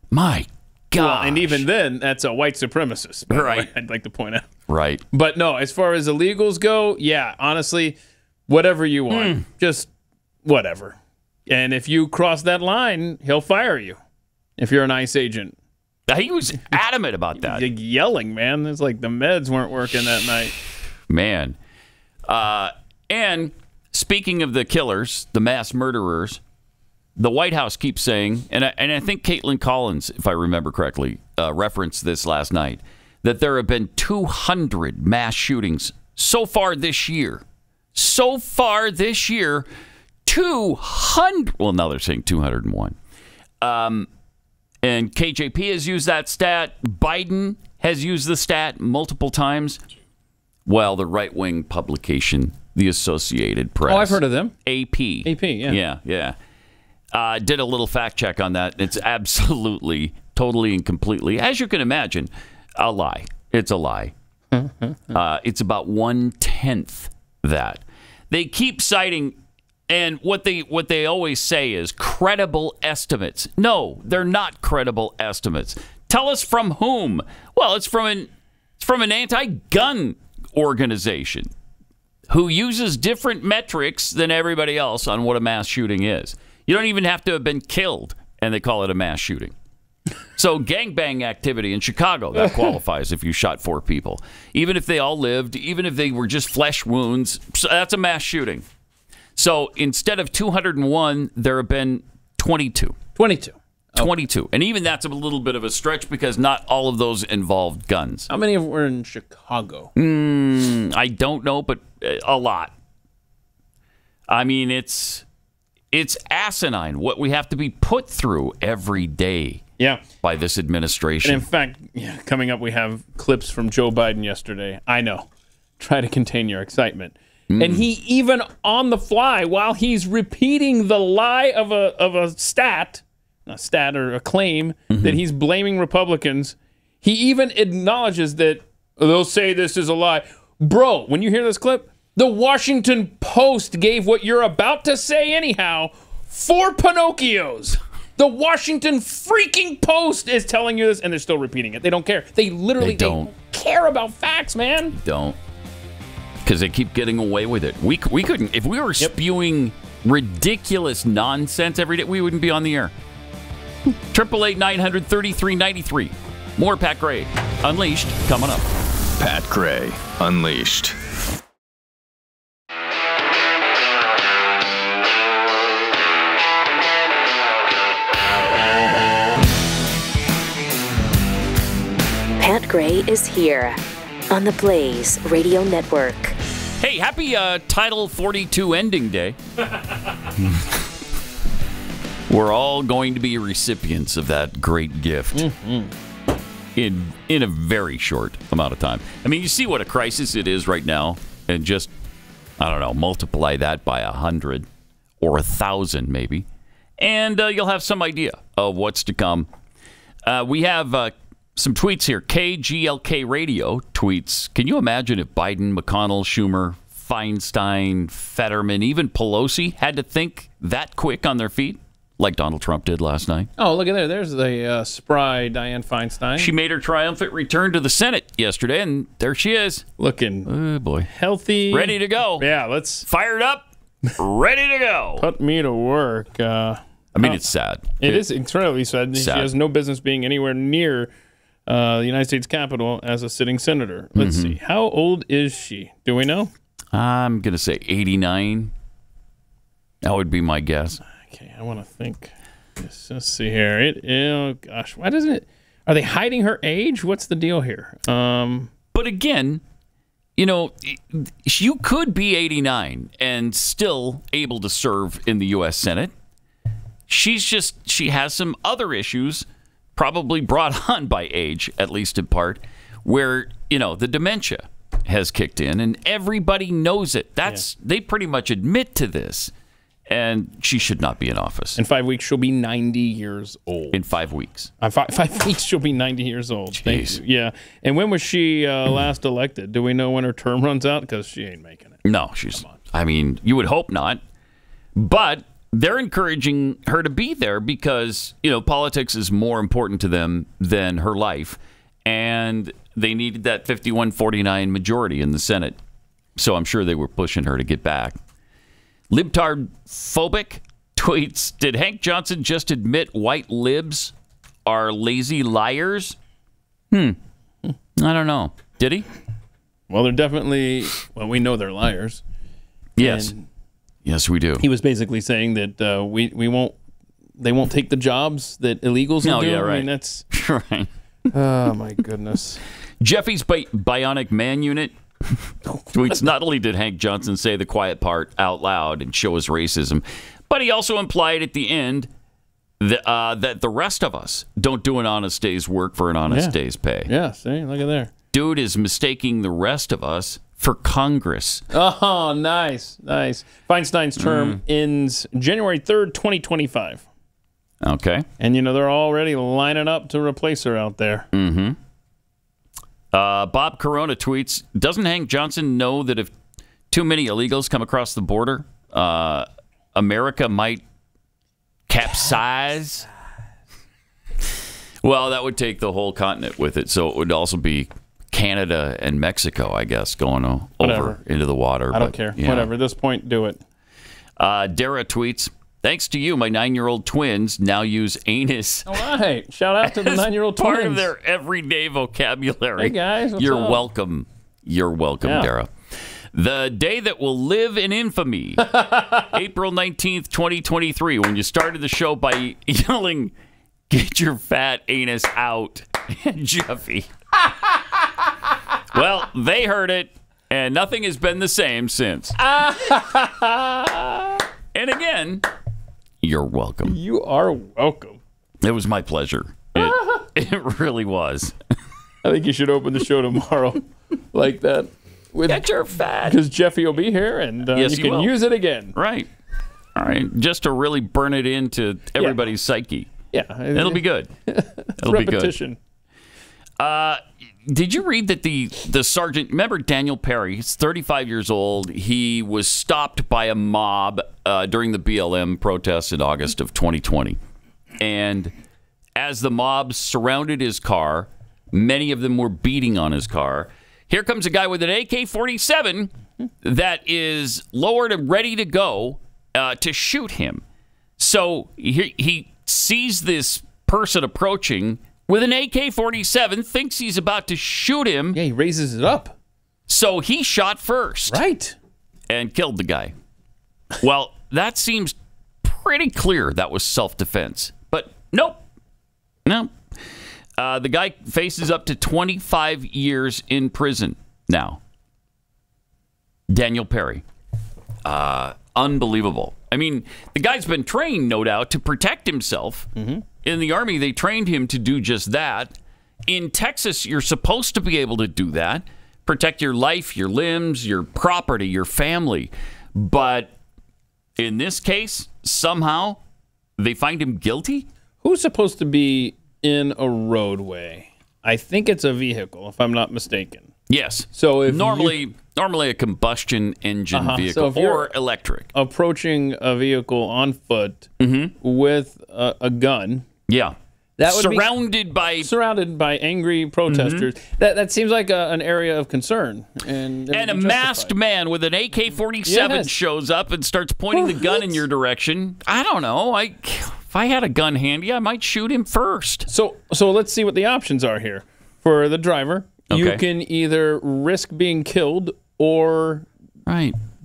My God. Well, and even then, that's a white supremacist. Right. I'd like to point out. Right. But no, as far as illegals go, yeah, honestly, whatever you want. Just whatever. And if you cross that line, he'll fire you if you're an ICE agent. He was adamant about that. Yelling, man. It's like the meds weren't working that night. Man. And speaking of the killers, the mass murderers, the White House keeps saying, and I think Caitlin Collins, if I remember correctly, referenced this last night, that there have been 200 mass shootings so far this year. 200. Well, now they're saying 201. And KJP has used that stat. Biden has used the stat multiple times. Well, the right-wing publication, the Associated Press. Oh, I've heard of them. AP, yeah. Yeah. Did a little fact check on that. It's absolutely, totally, and completely, as you can imagine, a lie. It's a lie. It's about 1/10 that. They keep citing, and what they always say is credible estimates. No, they're not credible estimates. Tell us from whom? Well, it's from an anti-gun organization who uses different metrics than everybody else on what a mass shooting is. You don't even have to have been killed, and they call it a mass shooting. So gangbang activity in Chicago, that qualifies if you shot 4 people. Even if they all lived, even if they were just flesh wounds, that's a mass shooting. So instead of 201, there have been 22. 22. And even that's a little bit of a stretch because not all of those involved guns. How many were in Chicago? I don't know, but a lot. I mean, it's asinine what we have to be put through every day by this administration. And in fact, coming up, we have clips from Joe Biden yesterday. I know. Try to contain your excitement. And he even on the fly, while he's repeating the lie of a stat or a claim that he's blaming Republicans, he even acknowledges that they'll say this is a lie. Bro, when you hear this clip, the Washington Post gave what you're about to say anyhow 4 Pinocchios. The Washington freaking Post is telling you this, and they're still repeating it. They don't care. They literally don't care about facts, man. Don't. Because they keep getting away with it. We couldn't. If we were spewing ridiculous nonsense every day, we wouldn't be on the air. 888-900-3393. More Pat Gray Unleashed coming up. Pat Gray Unleashed. Pat Gray is here on the Blaze Radio Network. Hey, happy Title 42 ending day. We're all going to be recipients of that great gift in a very short amount of time. I mean, you see what a crisis it is right now, and just, I don't know, multiply that by 100 or 1,000 maybe, and you'll have some idea of what's to come. We have some tweets here. KGLK Radio tweets, can you imagine if Biden, McConnell, Schumer, Feinstein, Fetterman, even Pelosi had to think that quick on their feet like Donald Trump did last night? Oh, look at there. There's the spry Dianne Feinstein. She made her triumphant return to the Senate yesterday, and there she is. Looking healthy. Ready to go. Yeah, let's... Fired up, ready to go. Put me to work. I mean, it's sad. It is incredibly sad. She has no business being anywhere near the United States Capitol as a sitting senator. Let's see. How old is she? Do we know? I'm going to say 89. That would be my guess. Okay, I want to think. Let's see here. Oh, gosh. Why doesn't it... Are they hiding her age? What's the deal here? But again, you know, you could be 89 and still able to serve in the U.S. Senate. She has some other issues probably brought on by age, at least in part, where, you know, the dementia has kicked in and everybody knows it. They pretty much admit to this. And she should not be in office. In 5 weeks, she'll be 90 years old. In 5 weeks. 5 weeks, she'll be 90 years old. Jeez. Yeah. And when was she last elected? Do we know when her term runs out? Because she ain't making it. No, I mean, you would hope not. But they're encouraging her to be there because, politics is more important to them than her life. And they needed that 51-49 majority in the Senate. So I'm sure they were pushing her to get back. Libtard Phobic tweets, did Hank Johnson just admit white libs are lazy liars? I don't know. Did he? Well, they're definitely, we know they're liars. Yes. And yes, we do. he was basically saying that they won't take the jobs that illegals will do. Yeah, right. I mean, that's right. Oh, my goodness. Jeffy's Bionic Man Unit tweets, not only did Hank Johnson say the quiet part out loud and show his racism, but he also implied at the end that the rest of us don't do an honest day's work for an honest day's pay. Yeah, see, look at there. Dude is mistaking the rest of us for Congress. Oh, nice. Feinstein's term ends January 3rd, 2025. Okay. And, they're already lining up to replace her out there. Mm-hmm. Bob Corona tweets, doesn't Hank Johnson know that if too many illegals come across the border, America might capsize? Well, that would take the whole continent with it. So it would also be Canada and Mexico, I guess, going over into the water. I don't care. Yeah. Whatever. At this point, do it. Dara tweets, thanks to you, my 9-year-old twins now use anus. All right. Shout out to the 9-year-old twins. Part of their everyday vocabulary. Hey, guys. You're welcome. You're welcome, Dara. The day that will live in infamy, April 19th, 2023, when you started the show by yelling, get your fat anus out, Jeffy. Well, they heard it, and nothing has been the same since. And again, you're welcome. You are welcome. It was my pleasure. It really was. I think you should open the show tomorrow like that. Get your fat. Because Jeffy will be here, and yes, you can use it again. Right. All right. Just to really burn it into everybody's psyche. Yeah. It'll be good. It'll repetition. Be good. Did you read that the sergeant, remember Daniel Perry, he's 35 years old. He was stopped by a mob during the BLM protests in August of 2020. And as the mob surrounded his car, many of them were beating on his car. Here comes a guy with an AK-47 that is lowered and ready to go to shoot him. So he sees this person approaching with an AK-47, thinks he's about to shoot him. Yeah, he raises it up. So he shot first. Right. And killed the guy. Well, that seems pretty clear that was self-defense. But nope. No. The guy faces up to 25 years in prison now. Daniel Perry. Unbelievable. I mean, the guy's been trained, no doubt, to protect himself. Mm-hmm. In the Army, they trained him to do just that. In Texas, you're supposed to be able to do that. Protect your life, your limbs, your property, your family. But in this case, somehow, they find him guilty? Who's supposed to be in a roadway? I think it's a vehicle, if I'm not mistaken. Yes. So if normally a combustion engine vehicle or electric. Approaching a vehicle on foot with a gun. Yeah. That would surrounded by angry protesters. That seems like an area of concern. And a masked man with an AK-47 shows up and starts pointing the gun in your direction. I don't know. If I had a gun handy, I might shoot him first. So let's see what the options are here. For the driver, you can either risk being killed or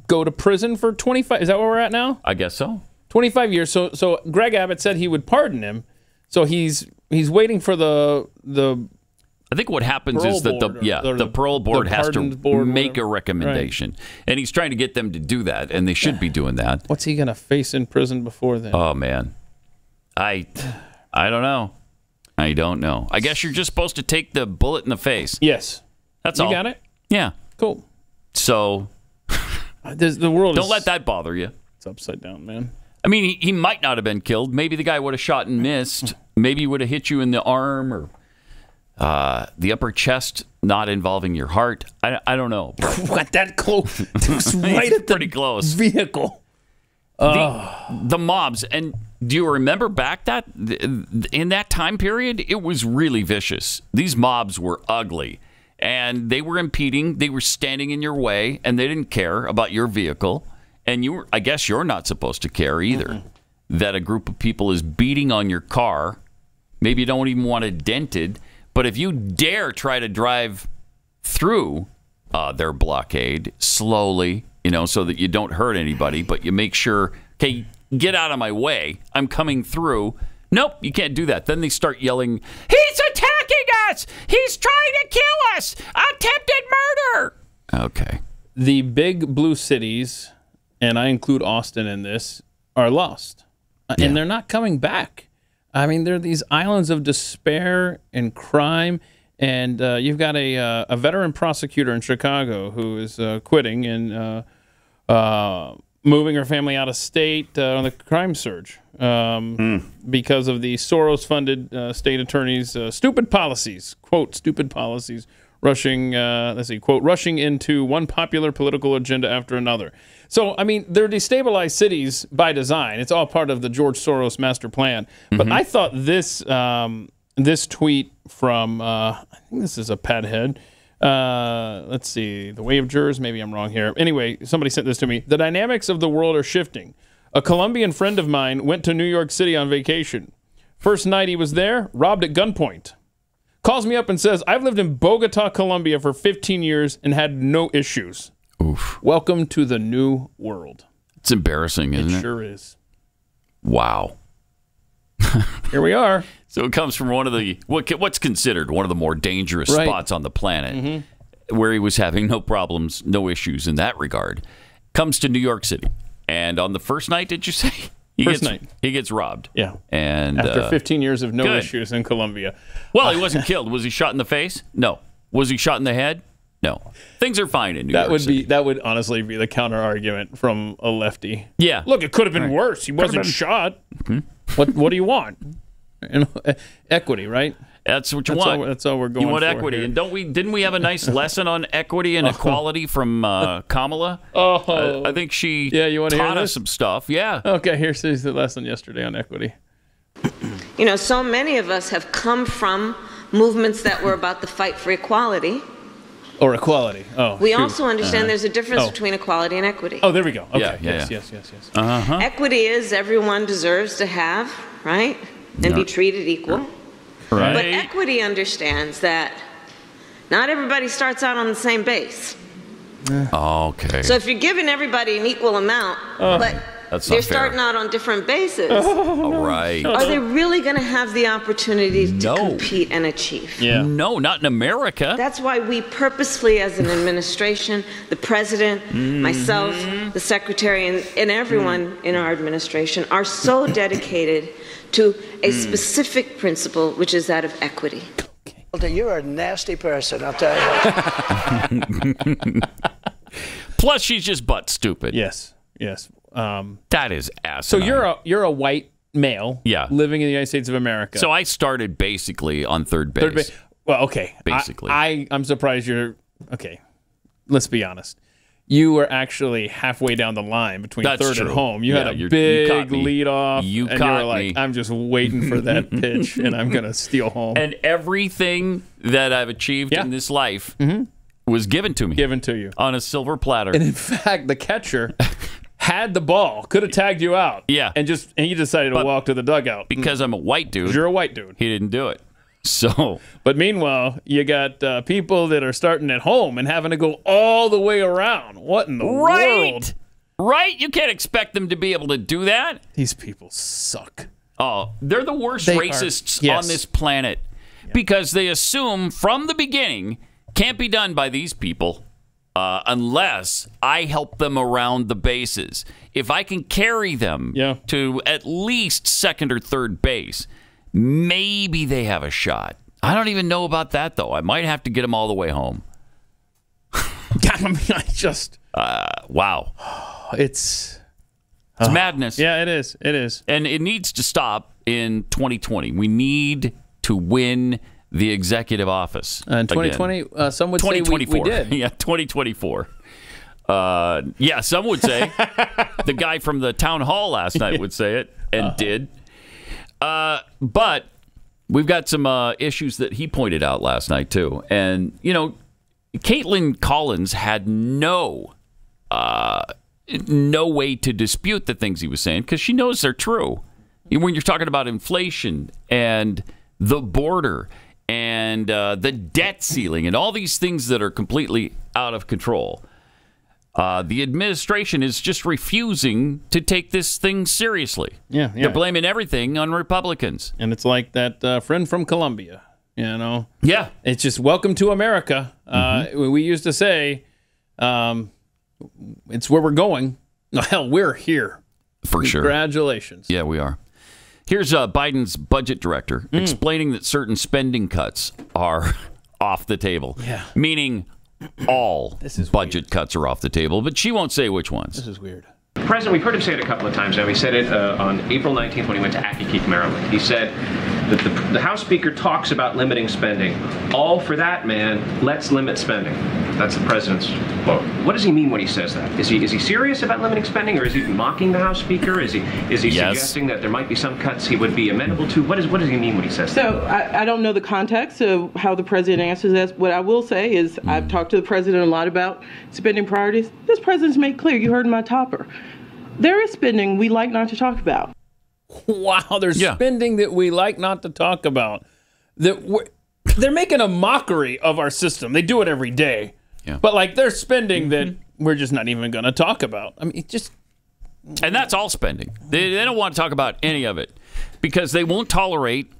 go to prison for 25. Is that where we're at now? I guess so. 25 years. So Greg Abbott said he would pardon him. So he's waiting for the I think what happens is that the parole board has to make a recommendation. Right. And he's trying to get them to do that, and they should be doing that. What's he going to face in prison before then? Oh, man. I don't know. I don't know. I guess you're just supposed to take the bullet in the face. Yes. That's all. You got it? Yeah. Cool. So the world don't let that bother you. It's upside down, man. I mean, he might not have been killed. Maybe the guy would have shot and missed. Maybe he would have hit you in the arm or the upper chest, not involving your heart. I don't know. What, that close? Right at the pretty close vehicle. The mobs. And do you remember back in that time period? It was really vicious. These mobs were ugly. And they were impeding. They were standing in your way. And they didn't care about your vehicle. And I guess you're not supposed to care either. That a group of people is beating on your car. Maybe you don't even want it dented. But if you dare try to drive through their blockade slowly, so that you don't hurt anybody, but you make sure, okay, get out of my way. I'm coming through. Nope, you can't do that. Then they start yelling, he's attacking us! He's trying to kill us! Attempted murder! Okay. The big blue cities, and I include Austin in this, are lost. And they're not coming back. I mean, they're these islands of despair and crime. And you've got a veteran prosecutor in Chicago who is quitting and moving her family out of state on the crime surge because of the Soros-funded state attorney's stupid policies. Quote, stupid policies. Rushing into one popular political agenda after another. So, I mean, they're destabilized cities by design. It's all part of the George Soros master plan. But I thought this tweet from, I think this is a Pat Head. Let's see, the Way of Jurors. Maybe I'm wrong here. Anyway, somebody sent this to me. The dynamics of the world are shifting. A Colombian friend of mine went to New York City on vacation. First night he was there, robbed at gunpoint. Calls me up and says, I've lived in Bogota, Colombia for 15 years and had no issues. Oof. Welcome to the new world. It's embarrassing, isn't it? It sure is. Wow. Here we are. So it comes from one of the, what's considered one of the more dangerous spots on the planet, where he was having no problems, no issues in that regard. Comes to New York City. And on the first night, did you say? He gets robbed. Yeah. And after 15 years of no issues in Colombia. Well, he wasn't killed. Was he shot in the face? No. Was he shot in the head? No. Things are fine in New York City. That would honestly be the counter argument from a lefty. Yeah. Look, it could have been worse. He wasn't shot. What do you want? Equity, right? That's what you want. That's all we're going for. You want equity. Here. And didn't we have a nice lesson on equity and equality from Kamala? I think she taught us some stuff. Yeah. Okay, here's the lesson yesterday on equity. So many of us have come from movements that were about the fight for equality. Or equality. We also understand there's a difference between equality and equity. Oh, there we go. Okay. Yeah. Yes. Equity is everyone deserves to have, right? And be treated equal. Right. But equity understands that not everybody starts out on the same base. Okay. So if you're giving everybody an equal amount, but they're starting out on different bases, right. Are they really going to have the opportunity to compete and achieve? Yeah. No, not in America. That's why we purposefully, as an administration, the president, myself, the secretary, and everyone in our administration are so dedicated to a specific principle, which is that of equity. You're a nasty person, I'll tell you. Plus, she's just butt stupid. Yes. That is asinine. So you're a white male living in the United States of America. So I started basically on third base. Well, okay. Basically. I'm surprised you're... Okay, let's be honest. You were actually halfway down the line between third and home. You had a big lead off. And you were like, I'm just waiting for that pitch, and I'm going to steal home. And everything that I've achieved in this life was given to me. Given to you. On a silver platter. And in fact, the catcher had the ball, could have tagged you out. Yeah. And he decided to walk to the dugout. Because I'm a white dude. You're a white dude. He didn't do it. So, but meanwhile, you got people that are starting at home and having to go all the way around. What in the world? Right? You can't expect them to be able to do that. These people suck. Oh, they're the worst racists on this planet because they assume from the beginning can't be done by these people unless I help them around the bases. If I can carry them to at least second or third base, maybe they have a shot. I don't even know about that, though. I might have to get them all the way home. I mean, wow. It's madness. Yeah, it is. It is. And it needs to stop in 2020. We need to win the executive office. In 2020, some would say we did. Yeah, 2024. Yeah, some would say. The guy from the town hall last night would say it, and did. But we've got some issues that he pointed out last night, too. And, you know, Caitlin Collins had no way to dispute the things he was saying because she knows they're true. When you're talking about inflation and the border and the debt ceiling and all these things that are completely out of control, the administration is just refusing to take this thing seriously. Yeah. They're blaming everything on Republicans. And it's like that friend from Colombia, you know? Yeah. It's just welcome to America. We used to say, it's where we're going. No, hell, we're here. For sure. Congratulations. Yeah, we are. Here's Biden's budget director explaining that certain spending cuts are off the table. Yeah. Meaning all budget cuts are off the table, but she won't say which ones. This is weird. President, we've heard him say it a couple of times now. He said it on April 19th when he went to Accokeek, Maryland. He said that the House Speaker talks about limiting spending. All for that, man. Let's limit spending. That's the president's quote. What does he mean when he says that? Is he serious about limiting spending, or is he mocking the House Speaker? Is he suggesting that there might be some cuts he would be amenable to? What does he mean when he says that? So I don't know the context of how the president answers that. What I will say is I've talked to the president a lot about spending priorities. This president's made clear. You heard my topper. There is spending we like not to talk about. Wow, there's spending that we like not to talk about. They're making a mockery of our system. They do it every day. Yeah. But like there's spending that we're just not even going to talk about. I mean, it just... And that's all spending. They don't want to talk about any of it because they won't tolerate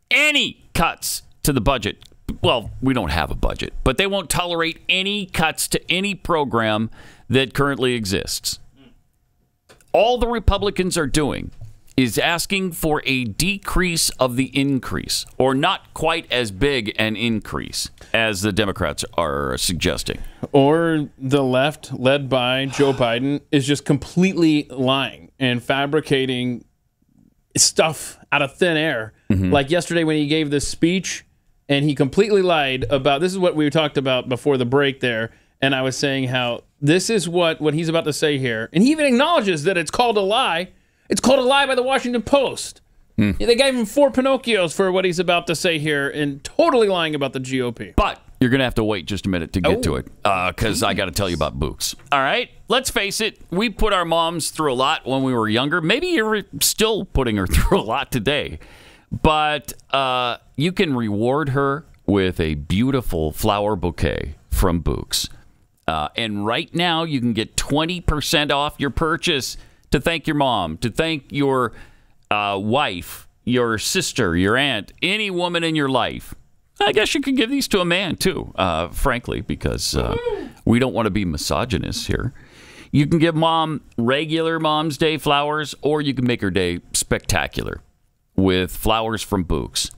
any cuts to the budget. Well, we don't have a budget, but they won't tolerate any cuts to any program that currently exists. All the Republicans are doing is asking for a decrease of the increase, or not quite as big an increase as the Democrats are suggesting. Or the left, led by Joe Biden, is just completely lying and fabricating stuff out of thin air. Like yesterday when he gave this speech, and he completely lied about, this is what we talked about before the break there, and I was saying how this is what he's about to say here. And he even acknowledges that it's called a lie. It's called a lie by the Washington Post. They gave him 4 Pinocchios for what he's about to say here and totally lying about the GOP. But you're going to have to wait just a minute to get to it because I got to tell you about Books. All right? Let's face it. We put our moms through a lot when we were younger. Maybe you're still putting her through a lot today. But you can reward her with a beautiful flower bouquet from Books. And right now, you can get 20% off your purchase to thank your mom, to thank your wife, your sister, your aunt, any woman in your life. I guess you could give these to a man, too, frankly, because we don't want to be misogynists here. You can give mom regular Mom's Day flowers, or you can make her day spectacular with flowers from Books.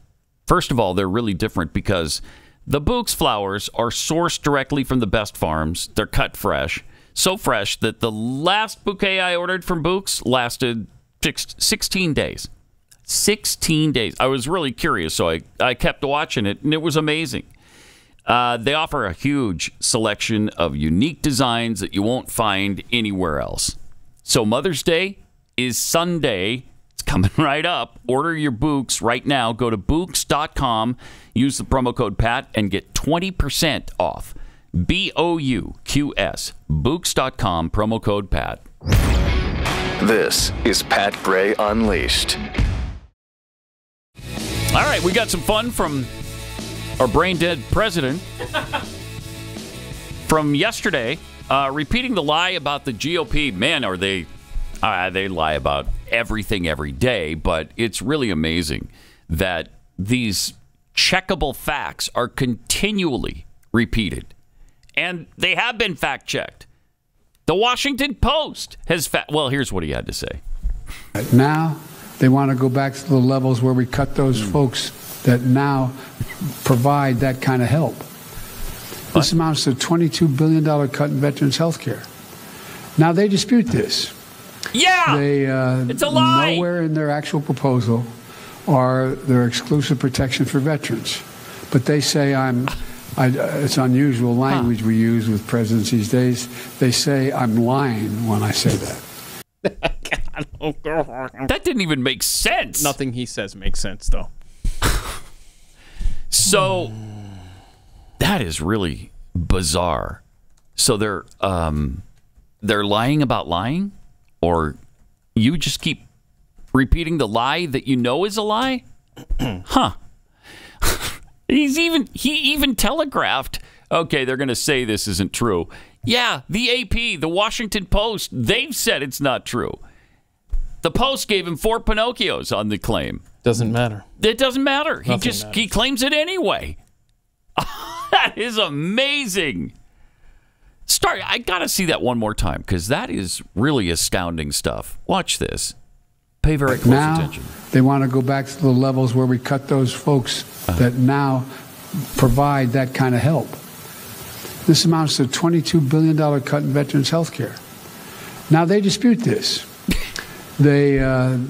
First of all, they're really different because the Books flowers are sourced directly from the best farms. They're cut fresh. So fresh that the last bouquet I ordered from Books lasted 16 days. 16 days. I was really curious, so I kept watching it, and it was amazing. They offer a huge selection of unique designs that you won't find anywhere else. So Mother's Day is Sunday. It's coming right up. Order your Books right now. Go to Books.com. Use the promo code PAT and get 20% off. BOUQS. Books.com. Promo code PAT. This is Pat Gray Unleashed. All right, we got some fun from our brain-dead president from yesterday, repeating the lie about the GOP. Man, are they lie about everything every day, but it's really amazing that these checkable facts are continually repeated. And they have been fact-checked. The Washington Post has well, here's what he had to say. Now they want to go back to the levels where we cut those folks that now provide that kind of help. This amounts to a $22 billion cut in veterans health care. Now they dispute this. Yeah, it's a lie. Nowhere in their actual proposal are there exclusive protection for veterans. But they say it's unusual language we use with presidents these days. They say I'm lying when I say that. That didn't even make sense. Nothing he says makes sense, though. So that is really bizarre. So they're lying about lying, or you just keep repeating the lie that you know is a lie? Huh. He even telegraphed, okay, they're going to say this isn't true. Yeah, the AP, the Washington Post, they've said it's not true. The Post gave him 4 Pinocchios on the claim. Doesn't matter. It doesn't matter. He claims it anyway. That is amazing. I got to see that one more time, because that is really astounding stuff. Watch this. Pay very close attention. They want to go back to the levels where we cut those folks that now provide that kind of help. This amounts to a $22 billion cut in veterans' health care. Now, they dispute this. They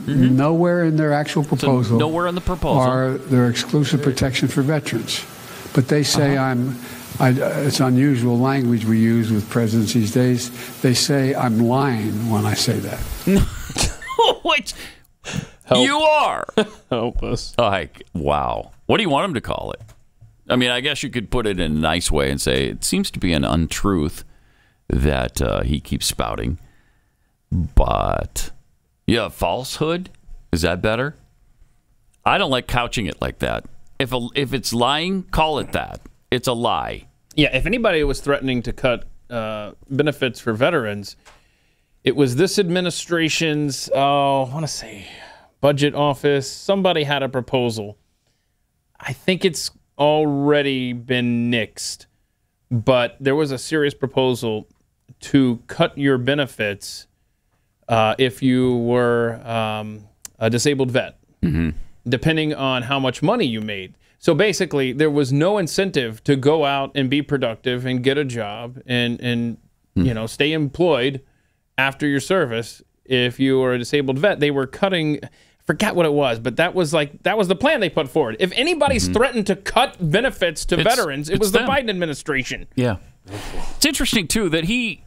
nowhere in their actual proposal nowhere in the proposal are there exclusive protection for veterans. But they say it's unusual language we use with presidents these days. They say I'm lying when I say that. Which you are. Help us. Wow. What do you want him to call it? I mean, I guess you could put it in a nice way and say it seems to be an untruth that he keeps spouting. But yeah, falsehood? Is that better? I don't like couching it like that. If it's lying, call it that. It's a lie. Yeah, if anybody was threatening to cut benefits for veterans, it was this administration's, I want to say, budget office. Somebody had a proposal. I think it's already been nixed, but there was a serious proposal to cut your benefits if you were a disabled vet, depending on how much money you made. So basically, there was no incentive to go out and be productive and get a job and stay employed after your service. If you were a disabled vet, they were cutting. I forgot what it was, but that was the plan they put forward. If anybody's threatened to cut benefits to veterans, it was the Biden administration. Yeah, it's interesting too that he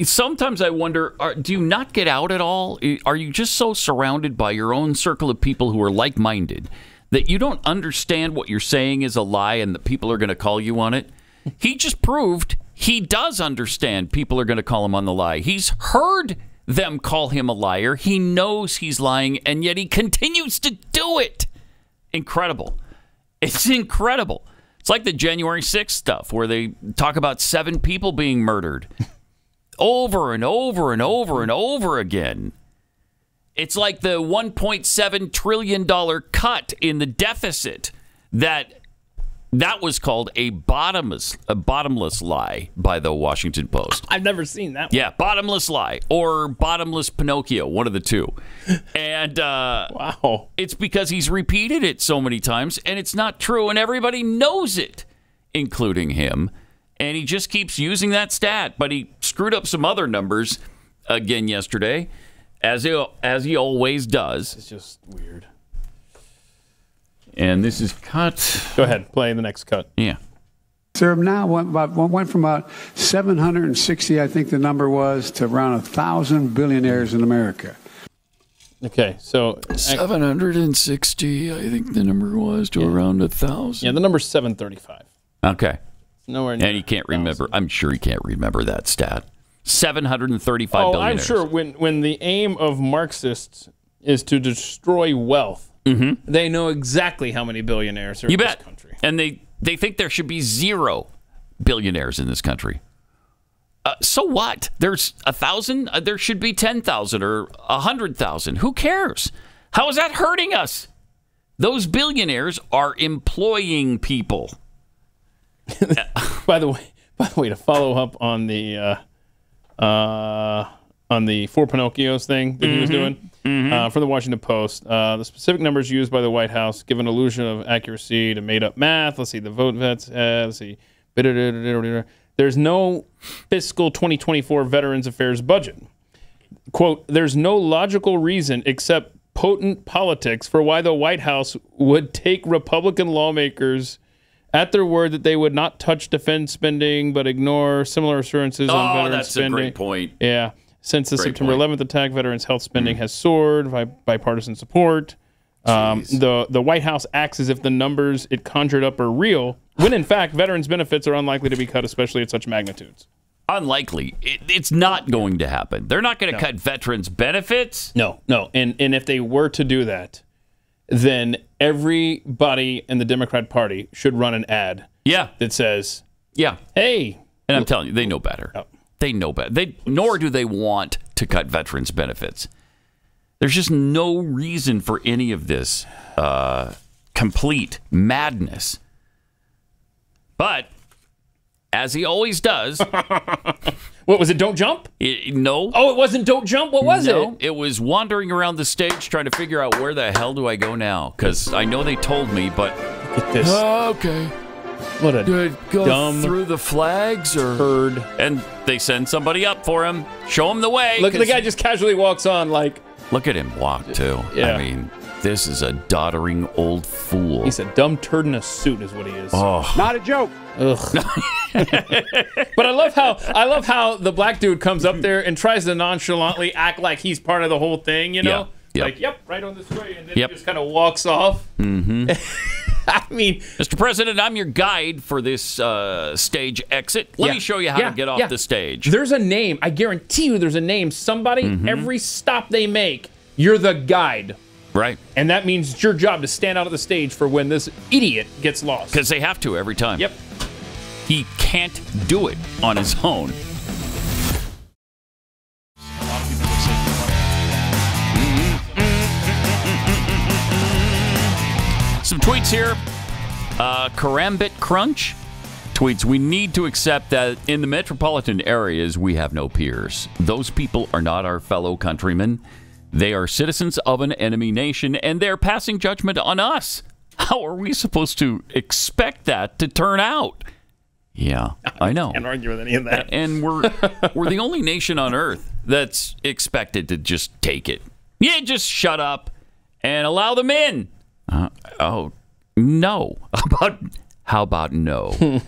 sometimes I wonder, do you not get out at all? Are you just so surrounded by your own circle of people who are like-minded that you don't understand what you're saying is a lie and that people are going to call you on it? He just proved he does understand people are going to call him on the lie. He's heard them call him a liar. He knows he's lying, and yet he continues to do it. Incredible. It's incredible. It's like the January 6th stuff where they talk about 7 people being murdered over and over and over and over again. It's like the $1.7 trillion cut in the deficit that was called a bottomless lie by the Washington Post. I've never seen that one. Yeah, bottomless lie or bottomless Pinocchio, one of the two. And wow, it's because he's repeated it so many times, and it's not true, and everybody knows it, including him. And he just keeps using that stat, but he screwed up some other numbers again yesterday, as he always does. It's just weird. And this is cut. Go ahead, play the next cut. Yeah. There now went from about 760, I think the number was, to around 1,000 billionaires in America. Okay, so 760, I think the number was, to around 1,000. Yeah, the number's 735. Okay. Nowhere near. And he can't remember. I'm sure he can't remember that stat. 735 billionaires. billionaires. I'm sure when the aim of Marxists is to destroy wealth, they know exactly how many billionaires are in this country. And they think there should be 0 billionaires in this country. So what? There's 1,000? There should be 10,000 or 100,000. Who cares? How is that hurting us? Those billionaires are employing people. By the way, to follow up on the 4 Pinocchios thing that he was doing for the Washington Post, the specific numbers used by the White House give an illusion of accuracy to made-up math. Let's see, the vote vets. Let's see. There's no fiscal 2024 Veterans Affairs budget. quote, there's no logical reason except potent politics for why the White House would take Republican lawmakers at their word that they would not touch defense spending but ignore similar assurances on veteran spending. Oh, that's a great point. Yeah. Since the September 11th attack, veterans' health spending has soared by bipartisan support. The White House acts as if the numbers it conjured up are real, when in fact veterans' benefits are unlikely to be cut, especially at such magnitudes. Unlikely. It's not going to happen. They're not going to cut veterans' benefits. No. And if they were to do that, then everybody in the Democrat Party should run an ad that says, hey. And I'm telling you, they know better. Oh. They know better. Nor do they want to cut veterans' benefits. There's just no reason for any of this complete madness. But as he always does. What was it? Don't jump? No. Oh, it wasn't Don't Jump? What was it? It was wandering around the stage trying to figure out where the hell do I go now? Because I know they told me, but... Look at this. Okay. What a go dumb through the flags or herd. And they send somebody up for him, show him the way. Look, the guy just casually walks on like... Look at him walk, too. Yeah. I mean... This is a doddering old fool. He's a dumb turd in a suit, is what he is. Oh, not a joke. Ugh. But I love how the black dude comes up there and tries to nonchalantly act like he's part of the whole thing. You know, like right on this way, and then he just kind of walks off. Mm-hmm. I mean, Mr. President, I'm your guide for this stage exit. Let me show you how to get off the stage. There's a name. I guarantee you, there's a name. Somebody, every stop they make, you're the guide. Right. And that means it's your job to stand out of the stage for when this idiot gets lost. Because they have to every time. Yep. He can't do it on his own. Some tweets here. Karambit Crunch tweets, we need to accept that in the metropolitan areas we have no peers. Those people are not our fellow countrymen. They are citizens of an enemy nation, and they're passing judgment on us. How are we supposed to expect that to turn out? Yeah, I know. Can't argue with any of that. And we're the only nation on earth that's expected to just take it. Yeah, just shut up and allow them in. Oh, no. How about no?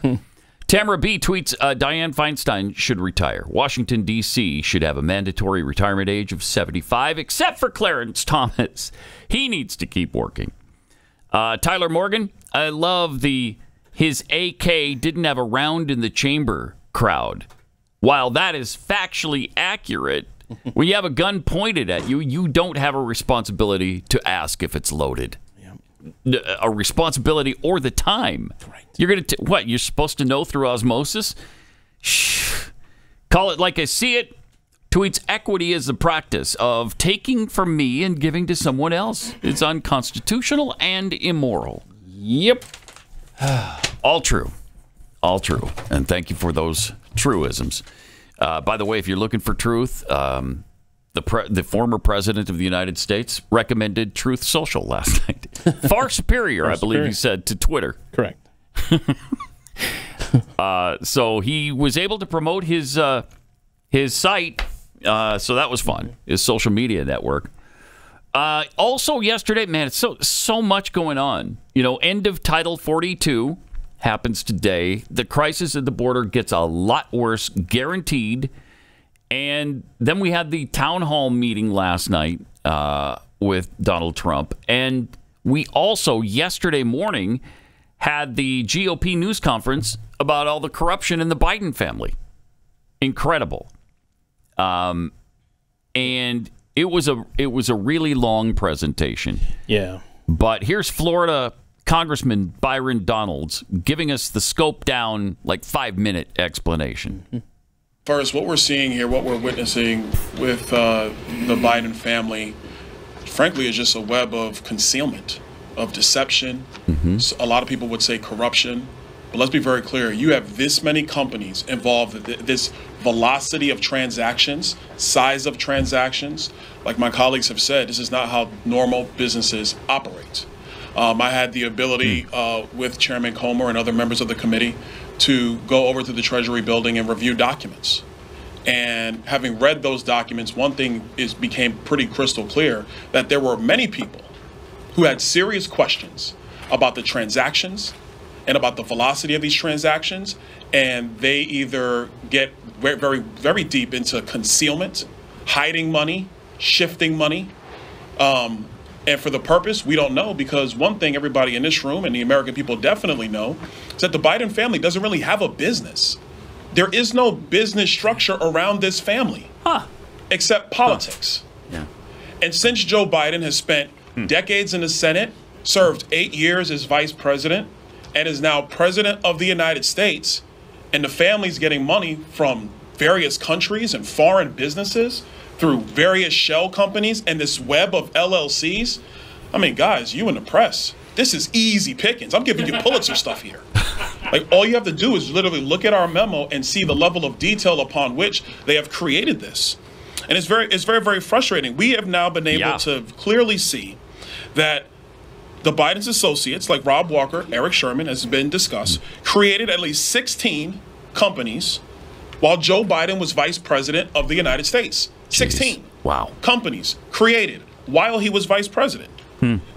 Tamara B. tweets, Dianne Feinstein should retire. Washington, D.C. should have a mandatory retirement age of 75, except for Clarence Thomas. He needs to keep working. Tyler Morgan, I love his AK didn't have a round in the chamber crowd. While that is factually accurate, when you have a gun pointed at you, you don't have a responsibility to ask if it's loaded. A responsibility or the time. Right. You're going to what? You're supposed to know through osmosis? Shh. Call it like I see it. Tweets, equity is the practice of taking from me and giving to someone else. It's unconstitutional and immoral. Yep. All true. All true. And thank you for those truisms. By the way, if you're looking for truth, the former president of the United States recommended Truth Social last night. Far superior, I believe he said, to Twitter. Correct. So he was able to promote his site. So that was fun. His social media network. Also yesterday, man, it's so much going on. You know, end of Title 42 happens today. The crisis at the border gets a lot worse, guaranteed. And then we had the town hall meeting last night with Donald Trump. And we also, yesterday morning, had the GOP news conference about all the corruption in the Biden family. Incredible. And it was a really long presentation. Yeah. But here's Florida Congressman Byron Donalds giving us the scope down, like 5-minute explanation. Mm-hmm. First, what we're seeing here, what we're witnessing with the Biden family, frankly, is just a web of concealment, of deception. Mm-hmm. So a lot of people would say corruption. But let's be very clear. You have this many companies involved, this velocity of transactions, size of transactions. Like my colleagues have said, this is not how normal businesses operate. I had the ability with Chairman Comer and other members of the committee to go over to the Treasury building and review documents. And having read those documents, one thing became pretty crystal clear, that there were many people who had serious questions about the transactions and about the velocity of these transactions, and they either get very, very deep into concealment, hiding money, shifting money, and for the purpose, we don't know, because one thing everybody in this room and the American people definitely know is that the Biden family doesn't really have a business. There is no business structure around this family, except politics. Yeah. And since Joe Biden has spent decades in the Senate, served 8 years as vice president, and is now president of the United States, and the family's getting money from various countries and foreign businesses through various shell companies and this web of LLCs. I mean, guys, you in the press, this is easy pickings. I'm giving you Pulitzer stuff here. Like, all you have to do is literally look at our memo and see the level of detail upon which they have created this. And it's very, very frustrating. We have now been able to clearly see that the Biden's associates, like Rob Walker, Eric Sherman, as has been discussed, created at least 16 companies while Joe Biden was vice president of the United States. 16 companies created while he was vice president.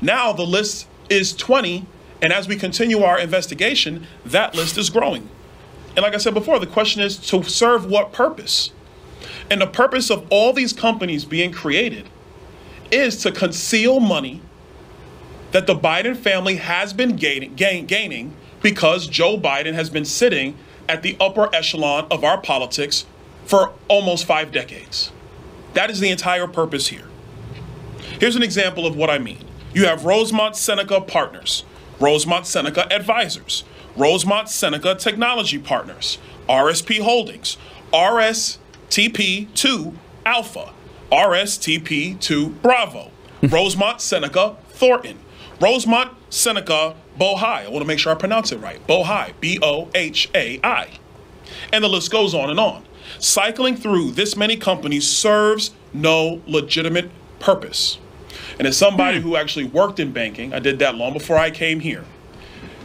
Now the list is 20, and as we continue our investigation, that list is growing. And like I said before, the question is, to serve what purpose? And the purpose of all these companies being created is to conceal money that the Biden family has been gaining because Joe Biden has been sitting at the upper echelon of our politics for almost 5 decades. That is the entire purpose here. Here's an example of what I mean. You have Rosemont Seneca Partners, Rosemont Seneca Advisors, Rosemont Seneca Technology Partners, RSP Holdings, RSTP2 Alpha, RSTP2 Bravo, Rosemont Seneca Thornton, Rosemont Seneca Bohai. I want to make sure I pronounce it right. Bohai, B-O-H-A-I. And the list goes on and on. Cycling through this many companies serves no legitimate purpose. And as somebody who actually worked in banking, I did that long before I came here.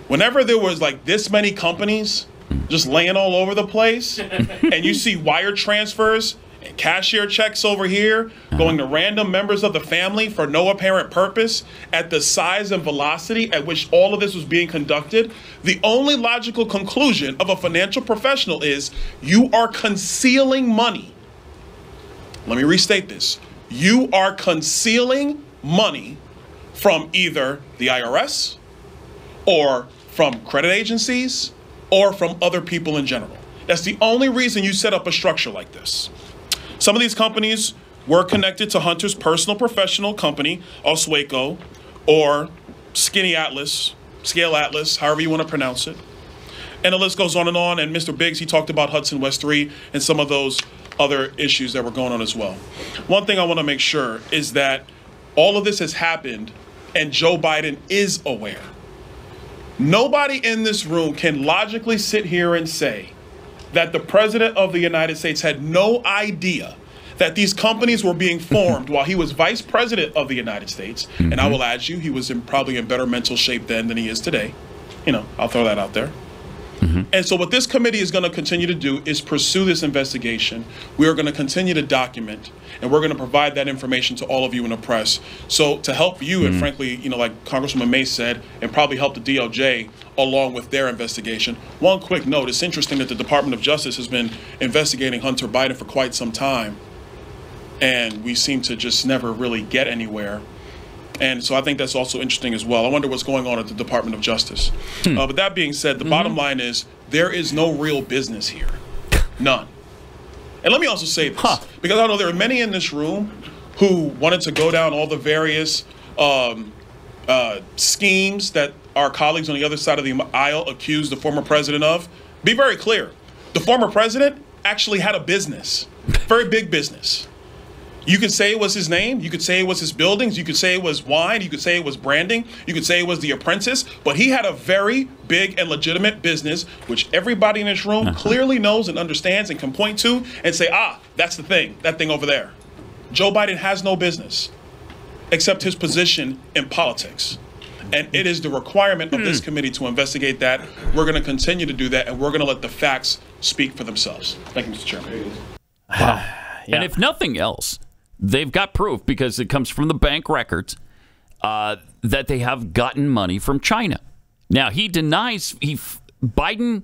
Whenever there was like this many companies just laying all over the place, and you see wire transfers and cashier checks over here going to random members of the family for no apparent purpose at the size and velocity at which all of this was being conducted, the only logical conclusion of a financial professional is you are concealing money. Let me restate this. You are concealing money from either the IRS or from credit agencies or from other people in general. That's the only reason you set up a structure like this. Some of these companies were connected to Hunter's personal professional company, Oswego, or Skinny Atlas, Scale Atlas, however you want to pronounce it. And the list goes on. And Mr. Biggs, he talked about Hudson West 3 and some of those other issues that were going on as well. One thing I want to make sure is that all of this has happened and Joe Biden is aware. Nobody in this room can logically sit here and say that the president of the United States had no idea that these companies were being formed while he was vice president of the United States. And I will add you, he was probably in better mental shape then than he is today. You know, I'll throw that out there. And so what this committee is going to continue to do is pursue this investigation. We are going to continue to document, and we're going to provide that information to all of you in the press. So to help you, and frankly, you know, like Congresswoman May said, and probably help the DOJ along with their investigation. One quick note, it's interesting that the Department of Justice has been investigating Hunter Biden for quite some time, and we seem to just never really get anywhere. And so I think that's also interesting as well. I wonder what's going on at the Department of Justice. But that being said, the bottom line is there is no real business here. None. And let me also say this, because I know there are many in this room who wanted to go down all the various schemes that our colleagues on the other side of the aisle accused the former president of. Be very clear. The former president actually had a business, very big business. You could say it was his name, you could say it was his buildings, you could say it was wine, you could say it was branding, you could say it was The Apprentice, but he had a very big and legitimate business, which everybody in this room clearly knows and understands and can point to and say, that's the thing, that thing over there. Joe Biden has no business except his position in politics. And it is the requirement of this committee to investigate that. We're going to continue to do that, and we're going to let the facts speak for themselves. Thank you, Mr. Chairman. Wow. And if nothing else, they've got proof, because it comes from the bank records, that they have gotten money from China. Now, Biden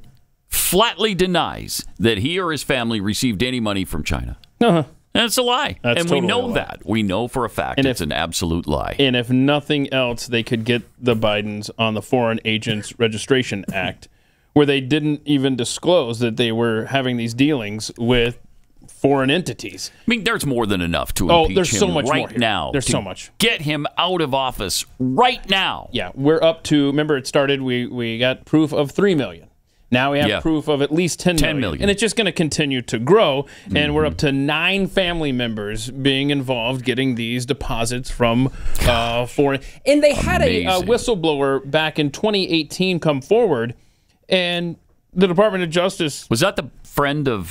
flatly denies that he or his family received any money from China. That's a lie. That's and totally we know a lie. that. We know for a fact it's an absolute lie. And if nothing else, they could get the Bidens on the Foreign Agents Registration Act, where they didn't even disclose that they were having these dealings with foreign entities. I mean, there's more than enough to impeach there's him so much right more here. now. There's to so much. Get him out of office right now. Yeah, we're up to, remember it started, we got proof of 3 million. Now we have proof of at least 10 million. And it's just going to continue to grow. And we're up to 9 family members being involved, getting these deposits from foreign. And they had a whistleblower back in 2018 come forward, and the Department of Justice. Was that the friend of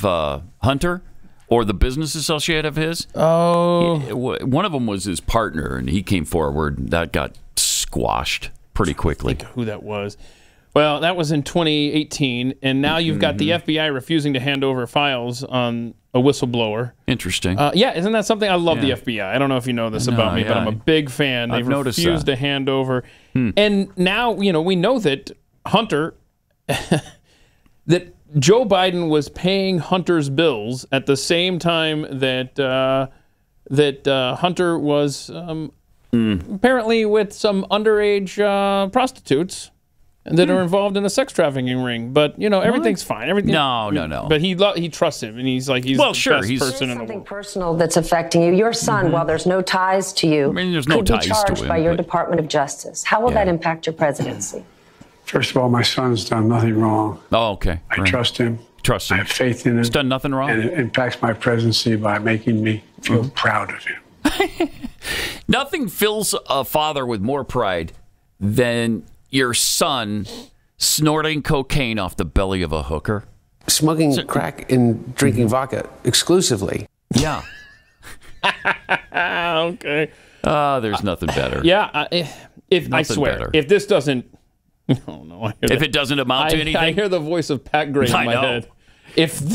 Hunter? Or the business associate of his? Oh. One of them was his partner, and he came forward. That got squashed pretty quickly. I think who that was. Well, that was in 2018, and now you've got the FBI refusing to hand over files on a whistleblower. Interesting. Yeah, isn't that something? I love the FBI. I don't know if you know this about me, but I'm a big fan. They've refused to hand over. And now, we know that Hunter, that Joe Biden was paying Hunter's bills at the same time that Hunter was apparently with some underage prostitutes that are involved in a sex trafficking ring. But everything's fine. Everything. No. But he trusts him, and he's like the best person in the world. Something personal that's affecting you. Your son, while there's no ties to you, there's no could be ties to charged him, by your but- Department of Justice. How will that impact your presidency? First of all, my son's done nothing wrong. Oh, okay. I trust him. I have faith in him. He's done nothing wrong. And it impacts my presidency by making me feel proud of him. Nothing fills a father with more pride than your son snorting cocaine off the belly of a hooker. Smoking crack and drinking vodka exclusively. Yeah. Okay. There's nothing better. Yeah. I swear, better. if this doesn't, no, if it doesn't amount to anything, I hear the voice of Pat Gray in my head.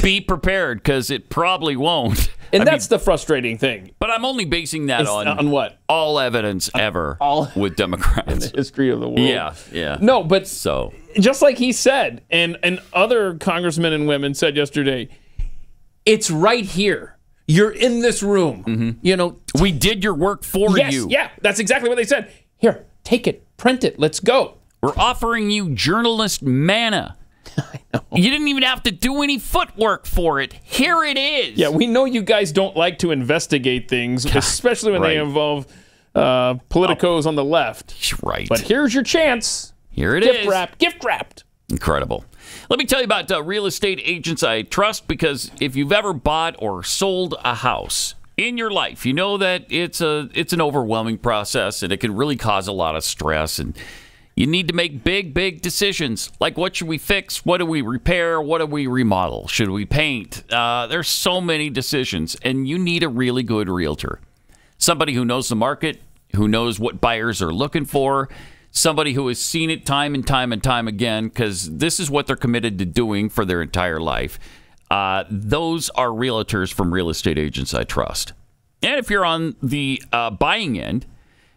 Be prepared, because it probably won't. And that's the frustrating thing. But I'm only basing that on what? All evidence ever with Democrats in the history of the world. Yeah. No, but so just like he said, and other congressmen and women said yesterday, it's right here. You're in this room. We did your work for you. Yeah, that's exactly what they said. Here, take it, print it, let's go. We're offering you journalist manna. I know. You didn't even have to do any footwork for it. Here it is. Yeah, we know you guys don't like to investigate things, especially when they involve politicos on the left. Right. But here's your chance. Here it is. Gift wrapped. Incredible. Let me tell you about real estate agents I trust, because if you've ever bought or sold a house in your life, you know that it's an overwhelming process, and it can really cause a lot of stress, and you need to make big decisions, like what should we fix, what do we repair, what do we remodel, should we paint? There's so many decisions, and you need a really good realtor. Somebody who knows the market, who knows what buyers are looking for, somebody who has seen it time and time again, because this is what they're committed to doing for their entire life. Those are realtors from Real Estate Agents I Trust. And if you're on the buying end,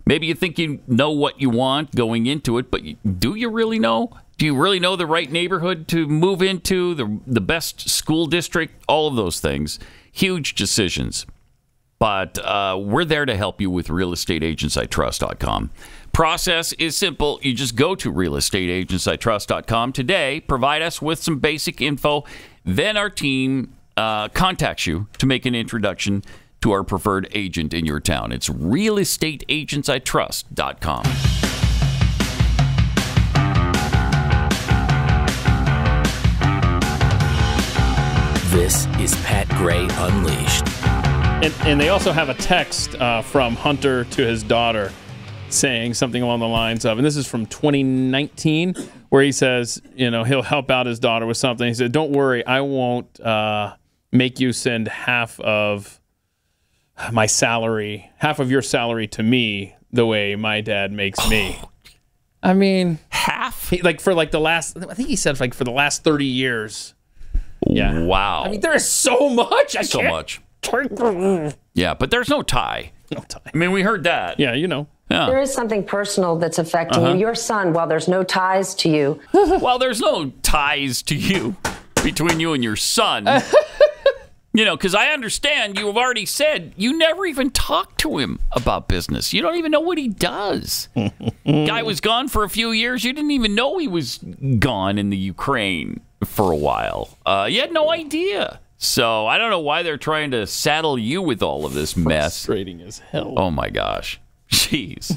maybe you think you know what you want going into it, but do you really know? Do you really know the right neighborhood to move into, the best school district, all of those things? Huge decisions. But we're there to help you with realestateagentsitrust.com. Process is simple. You just go to realestateagentsitrust.com today, provide us with some basic info, then our team contacts you to make an introduction to our preferred agent in your town. It's realestateagentsitrust.com. This is Pat Gray Unleashed. And they also have a text from Hunter to his daughter saying something along the lines of, and this is from 2019, where he says, he'll help out his daughter with something. He said, "Don't worry, I won't make you send half of my salary, half of your salary to me the way my dad makes me." I mean, half? I think he said for the last 30 years. Yeah. Wow. I mean, there is so much. So much. Yeah, but there's no tie. No tie. I mean, we heard that. Yeah, you know. Yeah. There is something personal that's affecting you. Your son, while there's no ties to you. Well, there's no ties to you between you and your son. You know, because I understand you have already said you never even talked to him about business. You don't even know what he does. Guy was gone for a few years. You didn't even know he was gone in the Ukraine for a while. You had no idea. So I don't know why they're trying to saddle you with all of this mess. Frustrating as hell. Oh, my gosh. Jeez.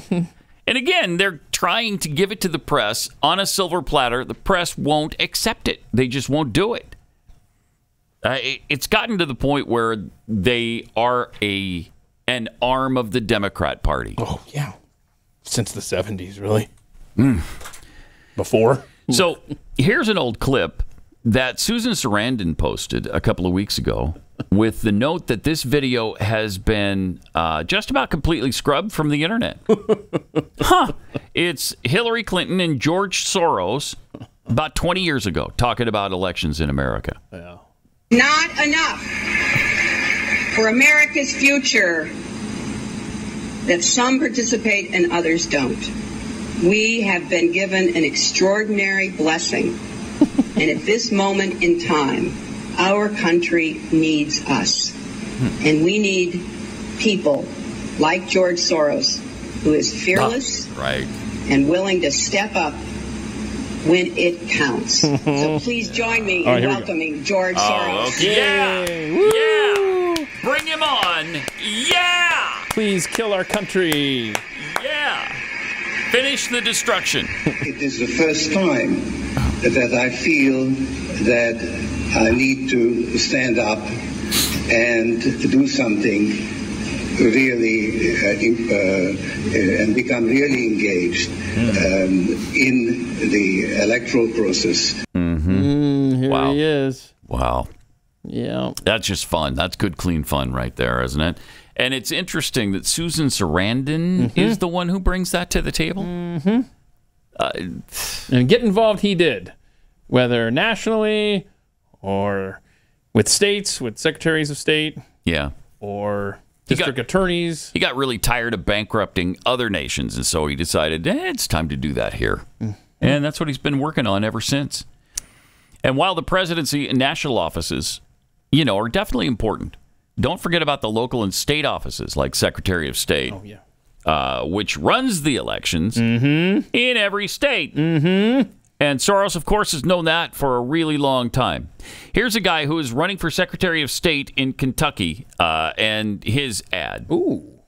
And again, they're trying to give it to the press on a silver platter. The press won't accept it. They just won't do it. It's gotten to the point where they are an arm of the Democrat Party. Oh, yeah. Since the 70s, really. Before. So here's an old clip that Susan Sarandon posted a couple of weeks ago with the note that this video has been just about completely scrubbed from the internet. It's Hillary Clinton and George Soros about 20 years ago talking about elections in America. Yeah. Not enough for America's future that some participate and others don't. We have been given an extraordinary blessing. And at this moment in time, our country needs us. And we need people like George Soros, who is fearless and willing to step up when it counts. So please join me in welcoming George Soros. Okay. Yeah. Bring him on. Yeah. Please kill our country. Yeah. Finish the destruction. It is the first time that I feel that I need to stand up and do something really and become really engaged in the electoral process. Here he is. Wow. Yeah. That's just fun. That's good, clean fun right there, isn't it? And it's interesting that Susan Sarandon is the one who brings that to the table. And get involved he did, whether nationally or with states, with secretaries of state. Yeah. Or district attorneys. He got really tired of bankrupting other nations, and so he decided, it's time to do that here. And that's what he's been working on ever since. And while the presidency and national offices, are definitely important, don't forget about the local and state offices like Secretary of State, which runs the elections in every state. And Soros, of course, has known that for a really long time. Here's a guy who is running for Secretary of State in Kentucky, and his ad. Ooh.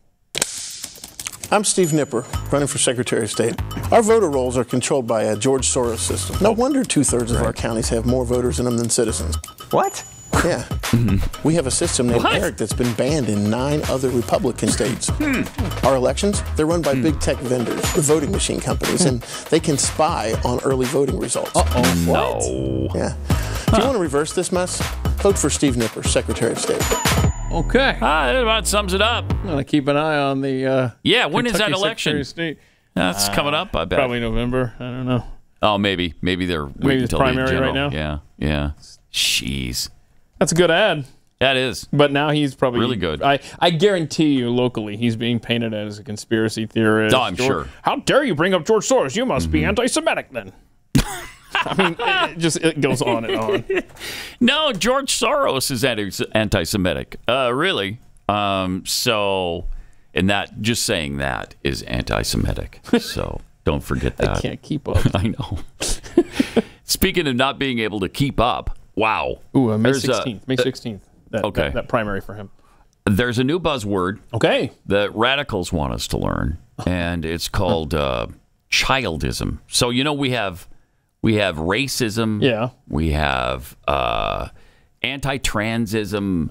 I'm Steve Nipper, running for Secretary of State. Our voter rolls are controlled by a George Soros system. No wonder 2/3 of our counties have more voters in them than citizens. What? Yeah. We have a system named ERIC that's been banned in 9 other Republican states. Our elections, they're run by big tech vendors, the voting machine companies, and they can spy on early voting results. No. Yeah. If you want to reverse this mess, vote for Steve Nipper, Secretary of State. Okay. That about sums it up. I'm going to keep an eye on the when is that Kentucky election? Secretary of State. That's coming up, I bet. Probably November. I don't know. Oh, maybe. Maybe they're waiting Maybe it's until primary the right now. Yeah. Jeez. That's a good ad. That is. But now he's probably really good. I guarantee you, locally, he's being painted as a conspiracy theorist. Oh, I'm sure. How dare you bring up George Soros? You must be anti-Semitic then. I mean, it goes on and on. No, George Soros is anti-Semitic. Really. So, and that, just saying that is anti-Semitic. So don't forget that. I can't keep up. I know. Speaking of not being able to keep up, wow. Ooh, May 16th. May 16th. That primary for him. There's a new buzzword. Okay. That radicals want us to learn, and it's called childism. So we have racism. Yeah. We have anti-transism.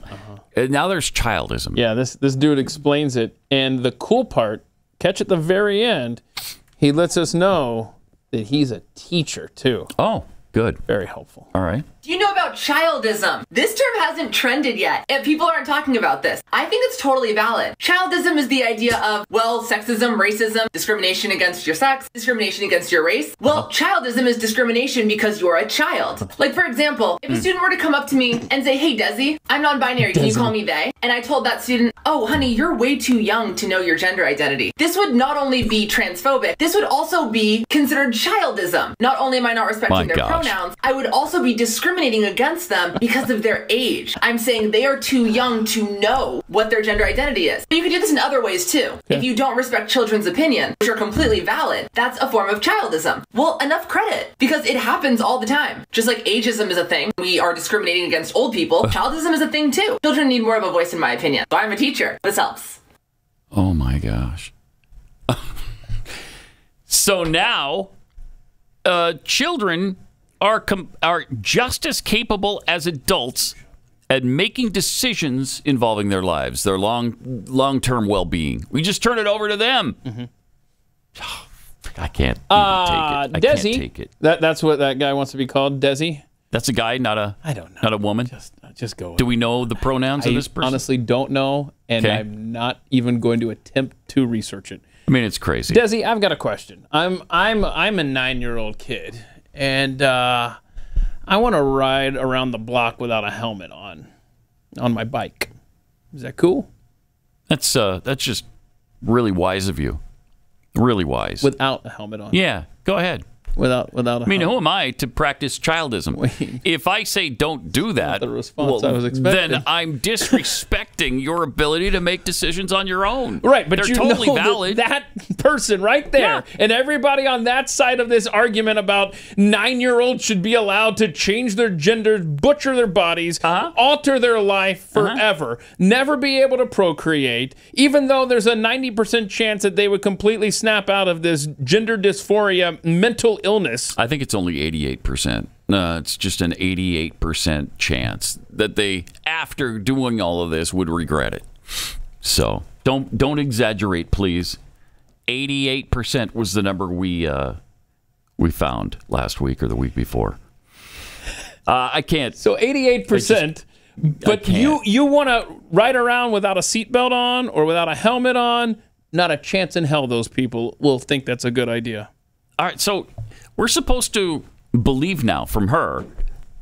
Now there's childism. Yeah. This dude explains it, and the cool part, catch at the very end, he lets us know that he's a teacher too. Oh. Good. Very helpful. All right. Do you know about childism? This term hasn't trended yet, and people aren't talking about this. I think it's totally valid. Childism is the idea of, well, sexism, racism, discrimination against your sex, discrimination against your race. Well, childism is discrimination because you're a child. Like, for example, if a student were to come up to me and say, hey, Desi, I'm non-binary, can you call me they? And I told that student, oh, honey, you're way too young to know your gender identity. This would not only be transphobic, this would also be considered childism. Not only am I not respecting their pronouns, I would also be discriminating against them because of their age. I'm saying they are too young to know what their gender identity is. But you can do this in other ways too. If you don't respect children's opinion, which are completely valid, that's a form of childism. Well, enough credit, because it happens all the time. Just like ageism is a thing, we are discriminating against old people, childism is a thing too. Children need more of a voice in my opinion. So I'm a teacher. This helps. Oh my gosh. So now, children are just as capable as adults at making decisions involving their lives, their long-term well-being. We just turn it over to them. I can't even take it. I Desi, can't take it. That's what that guy wants to be called, Desi? That's a guy, not a woman? Just go. Do we know the pronouns of this person? I honestly don't know, and I'm not even going to attempt to research it. I mean, it's crazy. Desi, I've got a question. I'm a 9-year-old kid, and I want to ride around the block without a helmet on my bike. Is that cool? That's just really wise of you. Really wise. Without a helmet on. Yeah, go ahead. Without a I mean, who am I to practice childism? If I say don't do that, the response I was expecting. then I'm disrespecting your ability to make decisions on your own. Right, but they're you totally know valid. that person right there, and everybody on that side of this argument about 9-year-olds should be allowed to change their genders, butcher their bodies, alter their life forever, never be able to procreate, even though there's a 90% chance that they would completely snap out of this gender dysphoria mental illness. I think it's only 88%. It's just an 88% chance that they, after doing all of this, would regret it. So don't exaggerate, please. 88% was the number we found last week or the week before. I can't. So 88%. But you want to ride around without a seatbelt on or without a helmet on? Not a chance in hell those people will think that's a good idea. All right, so we're supposed to believe now from her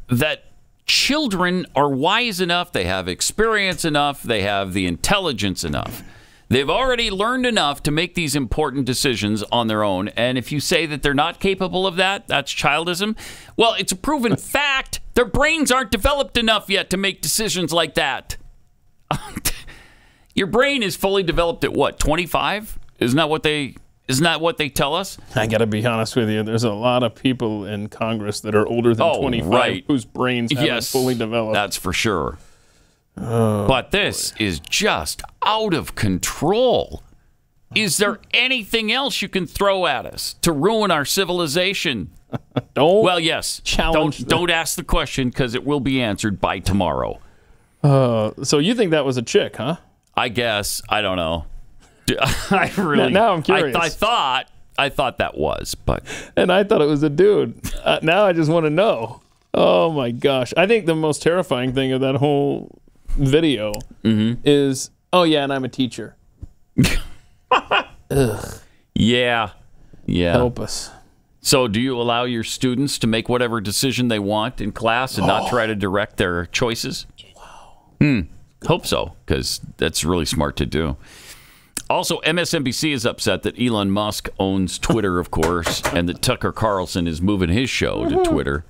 that children are wise enough, they have experience enough, they have the intelligence enough. They've already learned enough to make these important decisions on their own. And if you say that they're not capable of that, that's childism. Well, it's a proven fact. Their brains aren't developed enough yet to make decisions like that. Your brain is fully developed at what, 25? Isn't that what they tell us? I got to be honest with you. There's a lot of people in Congress that are older than 25 whose brains haven't fully developed. That's for sure. But this is just out of control. Is there anything else you can throw at us to ruin our civilization? Well, yes. Don't ask the question because it will be answered by tomorrow. So you think that was a chick, huh? I guess. I don't know. I really. Now I'm curious. I thought that was, but. And I thought it was a dude. Now I just want to know. Oh my gosh! I think the most terrifying thing of that whole video is, oh yeah, and I'm a teacher. Ugh. Yeah. Help us. So, do you allow your students to make whatever decision they want in class and not try to direct their choices? Wow. Hope so, because that's really smart to do. Also, MSNBC is upset that Elon Musk owns Twitter, of course, and that Tucker Carlson is moving his show to Twitter.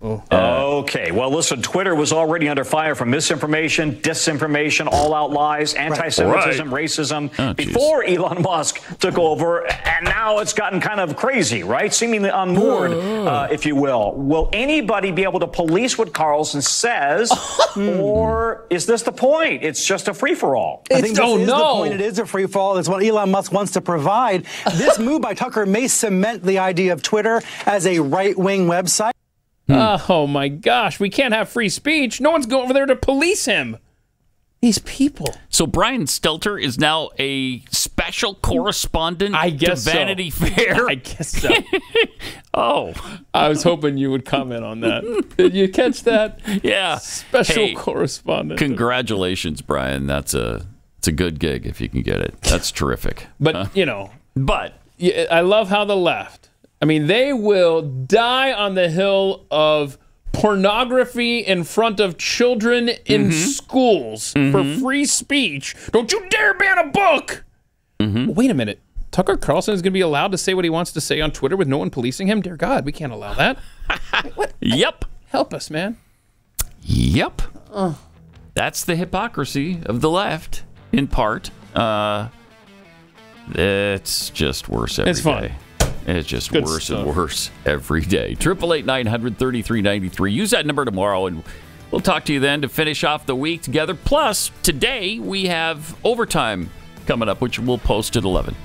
Okay, well, listen, Twitter was already under fire from misinformation, disinformation, all-out lies, anti-Semitism, racism, before Elon Musk took over, and now it's gotten kind of crazy, right? Seemingly unmoored, if you will. Will anybody be able to police what Carlson says, or is this the point? It's just a free-for-all. I think this is the point. It is a free-for-all. It's what Elon Musk wants to provide. This move by Tucker may cement the idea of Twitter as a right-wing website. Oh my gosh, we can't have free speech. No one's going over there to police him. These people. So Brian Stelter is now a special correspondent to Vanity Fair? I guess so. Oh. I was hoping you would comment on that. Did you catch that? Yeah. Special correspondent. Congratulations, Brian. It's a good gig if you can get it. That's terrific. But, But I love how the left, they will die on the hill of pornography in front of children in schools for free speech. Don't you dare ban a book! Wait a minute. Tucker Carlson is going to be allowed to say what he wants to say on Twitter with no one policing him? Dear God, we can't allow that. What? Yep. Help us, man. Yep. That's the hypocrisy of the left, in part. It's just worse every day. It's fun. It's just Good worse stuff. and worse every day. 888-900-3393. Use that number tomorrow, and we'll talk to you then to finish off the week together. Plus, today we have overtime coming up, which we'll post at 11.